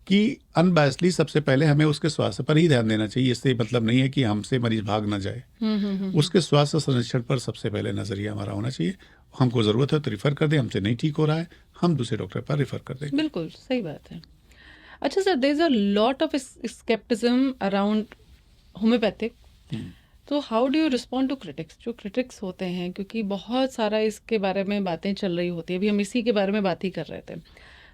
कि अनबायसली सबसे पहले हमें उसके स्वास्थ्य पर ही ध्यान देना चाहिए। इससे मतलब नहीं है कि हमसे मरीज भाग ना जाए। उसके स्वास्थ्य संरक्षण पर सबसे पहले नजरिया हमारा होना चाहिए। हमको जरूरत है तो रिफर कर दें, हमसे नहीं ठीक हो रहा है हम दूसरे डॉक्टर पर रिफर कर दें। बिल्कुल सही बात है। अच्छा sir, there is a lot of scepticism around homeopathic, तो how do you respond to critics, जो क्रिटिक्स होते हैं, क्योंकि बहुत सारा इसके बारे में बातें चल रही होती है। अभी हम इसी के बारे में बात ही कर रहे थे,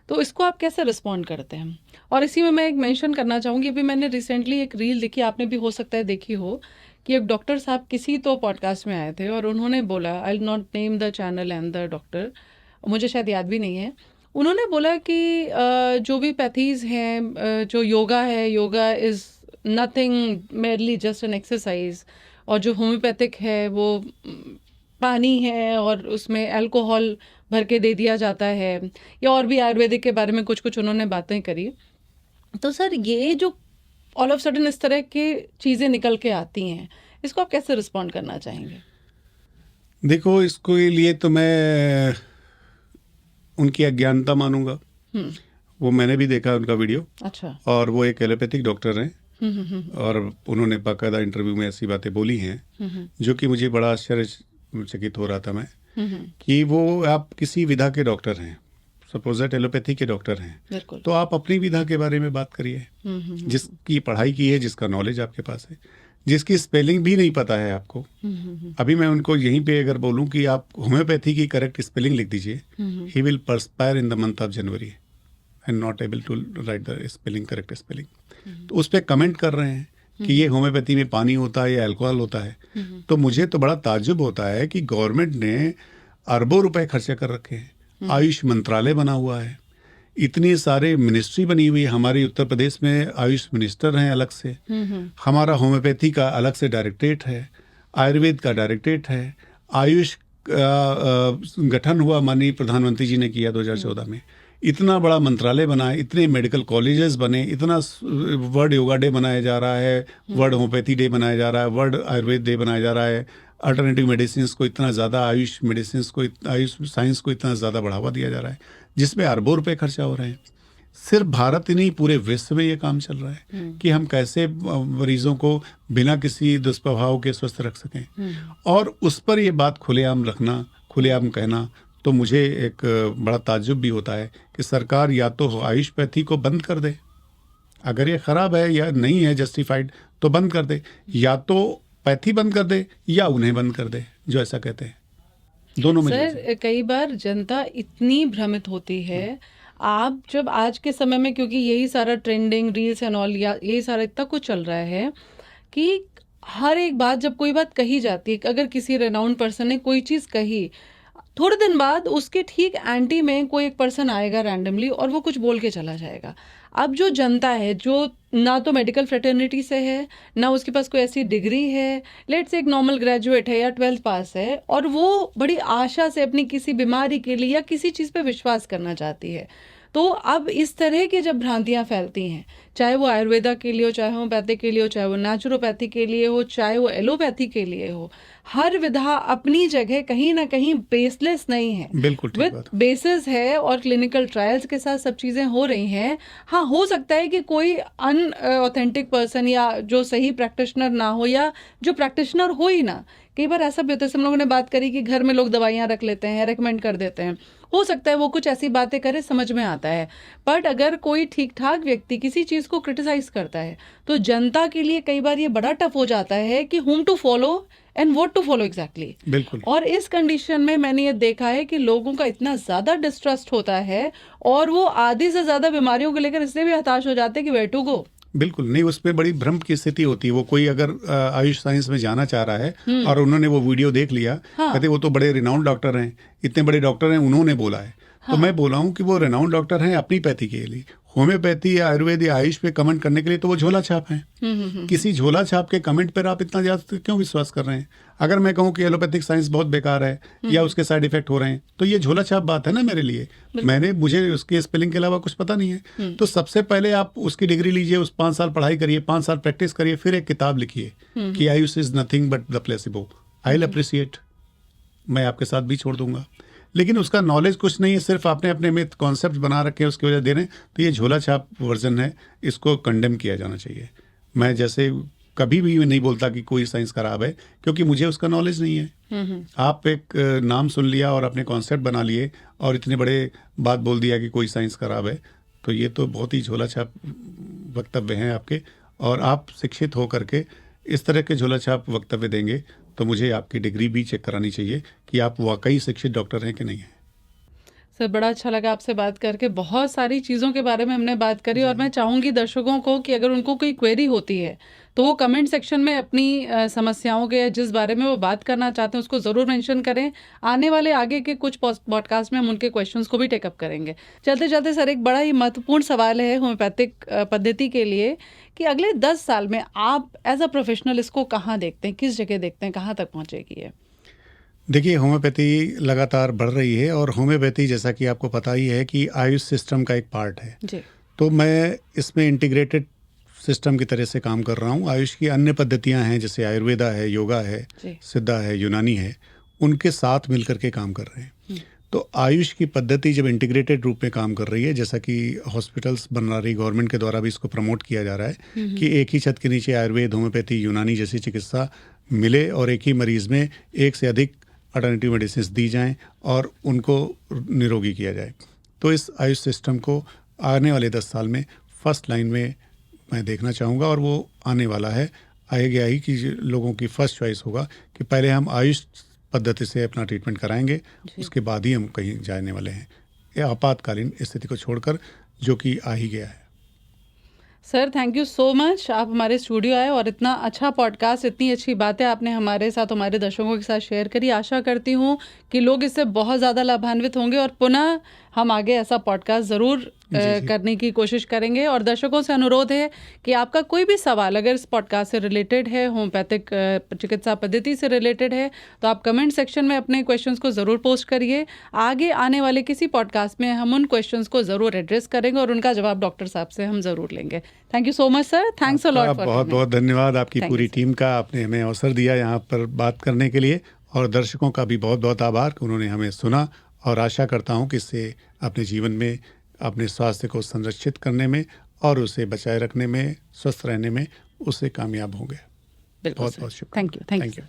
तो इसको आप कैसे रिस्पॉन्ड करते हैं? और इसी में मैं एक मेंशन करना चाहूँगी, अभी मैंने रिसेंटली एक रील देखी, आपने भी हो सकता है देखी हो, कि एक डॉक्टर साहब किसी तो पॉडकास्ट में आए थे और उन्होंने बोला, I will not name the channel and the doctor, मुझे शायद याद भी नहीं है, उन्होंने बोला कि जो भी पैथीज हैं, जो योगा है, yoga is nothing, merely just an exercise, और जो होम्योपैथिक है वो पानी है और उसमें अल्कोहल भर के दे दिया जाता है, या और भी आयुर्वेदिक के बारे में कुछ कुछ उन्होंने बातें करी। तो सर, ये जो ऑल ऑफ सडन इस तरह की चीज़ें निकल के आती हैं, इसको आप कैसे रिस्पॉन्ड करना चाहेंगे? देखो, इसको लिए तो मैं उनकी अज्ञानता मानूंगा। वो मैंने भी देखा उनका वीडियो। अच्छा। और वो एक एलोपैथिक डॉक्टर हैं और उन्होंने बाकायदा इंटरव्यू में ऐसी बातें बोली हैं जो कि मुझे बड़ा आश्चर्यचकित हो रहा था मैं, कि वो आप किसी विधा के डॉक्टर हैं, सपोज दैट एलोपैथी के डॉक्टर हैं, तो आप अपनी विधा के बारे में बात करिए, जिसकी पढ़ाई की है, जिसका नॉलेज आपके पास है, जिसकी स्पेलिंग भी नहीं पता है आपको। अभी मैं उनको यहीं पे अगर बोलूं कि आप होम्योपैथी की करेक्ट स्पेलिंग लिख दीजिए, he will perspire in the month of January and not able to write the spelling, correct spelling. तो उस पर कमेंट कर रहे हैं कि ये होम्योपैथी में पानी होता है या अल्कोहल होता है। तो मुझे तो बड़ा ताज्जुब होता है कि गवर्नमेंट ने अरबों रुपए खर्चे कर रखे हैं, आयुष मंत्रालय बना हुआ है, इतनी सारे मिनिस्ट्री बनी हुई है। हमारे उत्तर प्रदेश में आयुष मिनिस्टर हैं अलग से, हमारा होम्योपैथी का अलग से डायरेक्टरेट है, आयुर्वेद का डायरेक्टरेट है, आयुष गठन हुआ माननीय प्रधानमंत्री जी ने किया 2014 में। इतना बड़ा मंत्रालय बना है, इतने मेडिकल कॉलेजेस बने, इतना वर्ल्ड योगा डे मनाया जा रहा है, वर्ल्ड होम्योपैथी डे मनाया जा रहा है, वर्ल्ड आयुर्वेद डे मनाया जा रहा है, अल्टरनेटिव मेडिसिन को इतना ज़्यादा, आयुष मेडिसिन को, आयुष साइंस को इतना ज़्यादा बढ़ावा दिया जा रहा है, जिसमें अरबों रुपए खर्चा हो रहे हैं। सिर्फ भारत ही नहीं, पूरे विश्व में ये काम चल रहा है कि हम कैसे मरीजों को बिना किसी दुष्प्रभाव के स्वस्थ रख सकें। और उस पर ये बात खुलेआम रखना, खुलेआम कहना, तो मुझे एक बड़ा ताज्जुब भी होता है कि सरकार या तो आयुषपैथी को बंद कर दे, अगर ये खराब है या नहीं है जस्टिफाइड तो बंद कर दे, या तो पैथी बंद कर दे या उन्हें बंद कर दे जो ऐसा कहते हैं, दोनों में। सर, कई बार जनता इतनी भ्रमित होती है, आप जब आज के समय में, क्योंकि यही सारा ट्रेंडिंग रील्स एंड ऑल, यही सारा इतना कुछ चल रहा है कि हर एक बात, जब कोई बात कही जाती है, अगर किसी रेनाउंड पर्सन ने कोई चीज़ कही, थोड़े दिन बाद उसके ठीक एंटी में कोई एक पर्सन आएगा रैंडमली और वो कुछ बोल के चला जाएगा। अब जो जनता है, जो ना तो मेडिकल फ्रेटर्निटी से है, ना उसके पास कोई ऐसी डिग्री है, लेट्स से एक नॉर्मल ग्रेजुएट है या 12th पास है, और वो बड़ी आशा से अपनी किसी बीमारी के लिए या किसी चीज़ पे विश्वास करना चाहती है, तो अब इस तरह की जब भ्रांतियां फैलती हैं, चाहे वो आयुर्वेदा के लिए हो, चाहे होम्योपैथी के लिए हो, चाहे वो नेचुरोपैथी के लिए हो, चाहे वो एलोपैथी के लिए हो, हर विधा अपनी जगह कहीं ना कहीं बेसलेस नहीं है, बिल्कुल विद बेसिस है, और क्लिनिकल ट्रायल्स के साथ सब चीज़ें हो रही हैं। हाँ, हो सकता है कि कोई अनऑथेंटिक पर्सन या जो सही प्रैक्टिशनर ना हो, या जो प्रैक्टिशनर हो ही ना, कई बार ऐसा भी होता है, हम लोगों ने बात करी कि घर में लोग दवाइयाँ रख लेते हैं, रेकमेंड कर देते हैं, हो सकता है वो कुछ ऐसी बातें करे, समझ में आता है। बट अगर कोई ठीक ठाक व्यक्ति किसी चीज़ को क्रिटिसाइज करता है, तो जनता के लिए कई बार ये बड़ा टफ हो जाता है कि whom to follow and what to follow exactly. बिल्कुल। और इस कंडीशन में मैंने ये देखा है कि लोगों का इतना ज़्यादा डिस्ट्रस्ट होता है, और वो आधी से ज़्यादा बीमारियों को लेकर इसलिए भी हताश हो जाते हैं कि वेयर टू गो, बिल्कुल नहीं, उसमें बड़ी भ्रम की स्थिति होती है। वो कोई अगर आयुष साइंस में जाना चाह रहा है और उन्होंने वो वीडियो देख लिया, कहते वो तो बड़े रिनाउंड डॉक्टर हैं, इतने बड़े डॉक्टर हैं, उन्होंने बोला है। तो मैं बोला हूँ कि वो रिनाउंड डॉक्टर हैं अपनी पैथी के लिए, होम्योपैथी या आयुर्वेद या आयुष पे कमेंट करने के लिए तो वो झोला छाप हैं। किसी झोला छाप के कमेंट पर आप इतना ज़्यादा क्यों विश्वास कर रहे हैं? अगर मैं कहूँ कि एलोपैथिक साइंस बहुत बेकार है या उसके साइड इफेक्ट हो रहे हैं, तो ये झोला छाप बात है ना मेरे लिए। मुझे उसके स्पेलिंग के अलावा कुछ पता नहीं है। तो सबसे पहले आप उसकी डिग्री लीजिए, उस 5 साल पढ़ाई करिए, 5 साल प्रैक्टिस करिए, फिर एक किताब लिखिए कि Ayush is nothing but the placebo. I will appreciate, मैं आपके साथ भी छोड़ दूंगा। लेकिन उसका नॉलेज कुछ नहीं है, सिर्फ आपने अपने में कॉन्सेप्ट बना रखे हैं, उसकी वजह दे रहे हैं, तो ये झोला छाप वर्जन है, इसको कंडेम किया जाना चाहिए। मैं जैसे कभी भी नहीं बोलता कि कोई साइंस खराब है, क्योंकि मुझे उसका नॉलेज नहीं है। आप एक नाम सुन लिया और अपने कॉन्सेप्ट बना लिए और इतने बड़े बात बोल दिया कि कोई साइंस खराब है, तो ये तो बहुत ही झोला छाप वक्तव्य हैं आपके। और आप शिक्षित हो करके इस तरह के झोला छाप वक्तव्य देंगे तो मुझे आपकी डिग्री भी चेक करानी चाहिए कि आप वाकई शिक्षित डॉक्टर हैं कि नहीं हैं। सर बड़ा अच्छा लगा आपसे बात करके, बहुत सारी चीज़ों के बारे में हमने बात करी और मैं चाहूँगी दर्शकों को कि अगर उनको कोई क्वेरी होती है तो वो कमेंट सेक्शन में अपनी समस्याओं के जिस बारे में वो बात करना चाहते हैं उसको ज़रूर मेंशन करें। आने वाले आगे के कुछ पॉडकास्ट में हम उनके क्वेश्चंस को भी टेकअप करेंगे। चलते चलते सर एक बड़ा ही महत्वपूर्ण सवाल है होम्योपैथिक पद्धति के लिए कि अगले 10 साल में आप एज अ प्रोफेशनल इसको कहाँ देखते हैं, किस जगह देखते हैं, कहाँ तक पहुँचेगी ये? देखिए, होम्योपैथी लगातार बढ़ रही है और होम्योपैथी जैसा कि आपको पता ही है कि आयुष सिस्टम का एक पार्ट है जी। तो मैं इसमें इंटीग्रेटेड सिस्टम की तरह से काम कर रहा हूँ। आयुष की अन्य पद्धतियाँ हैं, जैसे आयुर्वेदा है, योगा है, सिद्धा है, यूनानी है, उनके साथ मिलकर के काम कर रहे हैं। तो आयुष की पद्धति जब इंटीग्रेटेड रूप में काम कर रही है, जैसा कि हॉस्पिटल्स बन रही, गवर्नमेंट के द्वारा भी इसको प्रमोट किया जा रहा है कि एक ही छत के नीचे आयुर्वेद, होम्योपैथी, यूनानी जैसी चिकित्सा मिले और एक ही मरीज में एक से अधिक अल्टरनेटिव मेडिसिन दी जाएं और उनको निरोगी किया जाए। तो इस आयुष सिस्टम को आने वाले 10 साल में फर्स्ट लाइन में मैं देखना चाहूँगा और वो आने वाला है। आएगा ही कि लोगों की फर्स्ट चॉइस होगा कि पहले हम आयुष पद्धति से अपना ट्रीटमेंट कराएंगे, उसके बाद ही हम कहीं जाने वाले हैं, ये आपातकालीन स्थिति को छोड़कर, जो कि आ ही गया है। Sir thank you so much, आप हमारे स्टूडियो आए और इतना अच्छा पॉडकास्ट, इतनी अच्छी बातें आपने हमारे साथ, हमारे दर्शकों के साथ शेयर करी। आशा करती हूँ कि लोग इससे बहुत ज़्यादा लाभान्वित होंगे और पुनः हम आगे ऐसा पॉडकास्ट ज़रूर करने की कोशिश करेंगे। और दर्शकों से अनुरोध है कि आपका कोई भी सवाल अगर इस पॉडकास्ट से रिलेटेड है, होम्योपैथिक चिकित्सा पद्धति से रिलेटेड है, तो आप कमेंट सेक्शन में अपने क्वेश्चंस को ज़रूर पोस्ट करिए। आगे आने वाले किसी पॉडकास्ट में हम उन क्वेश्चंस को ज़रूर एड्रेस करेंगे और उनका जवाब डॉक्टर साहब से हम ज़रूर लेंगे। Thank you so much sir, thanks a lot for बहुत बहुत धन्यवाद आपकी पूरी टीम का, आपने हमें अवसर दिया यहाँ पर बात करने के लिए, और दर्शकों का भी बहुत बहुत आभार कि उन्होंने हमें सुना। और आशा करता हूँ कि इससे अपने जीवन में अपने स्वास्थ्य को संरक्षित करने में और उसे बचाए रखने में, स्वस्थ रहने में उससे कामयाब होंगे। बहुत बहुत शुक्रिया। Thank you.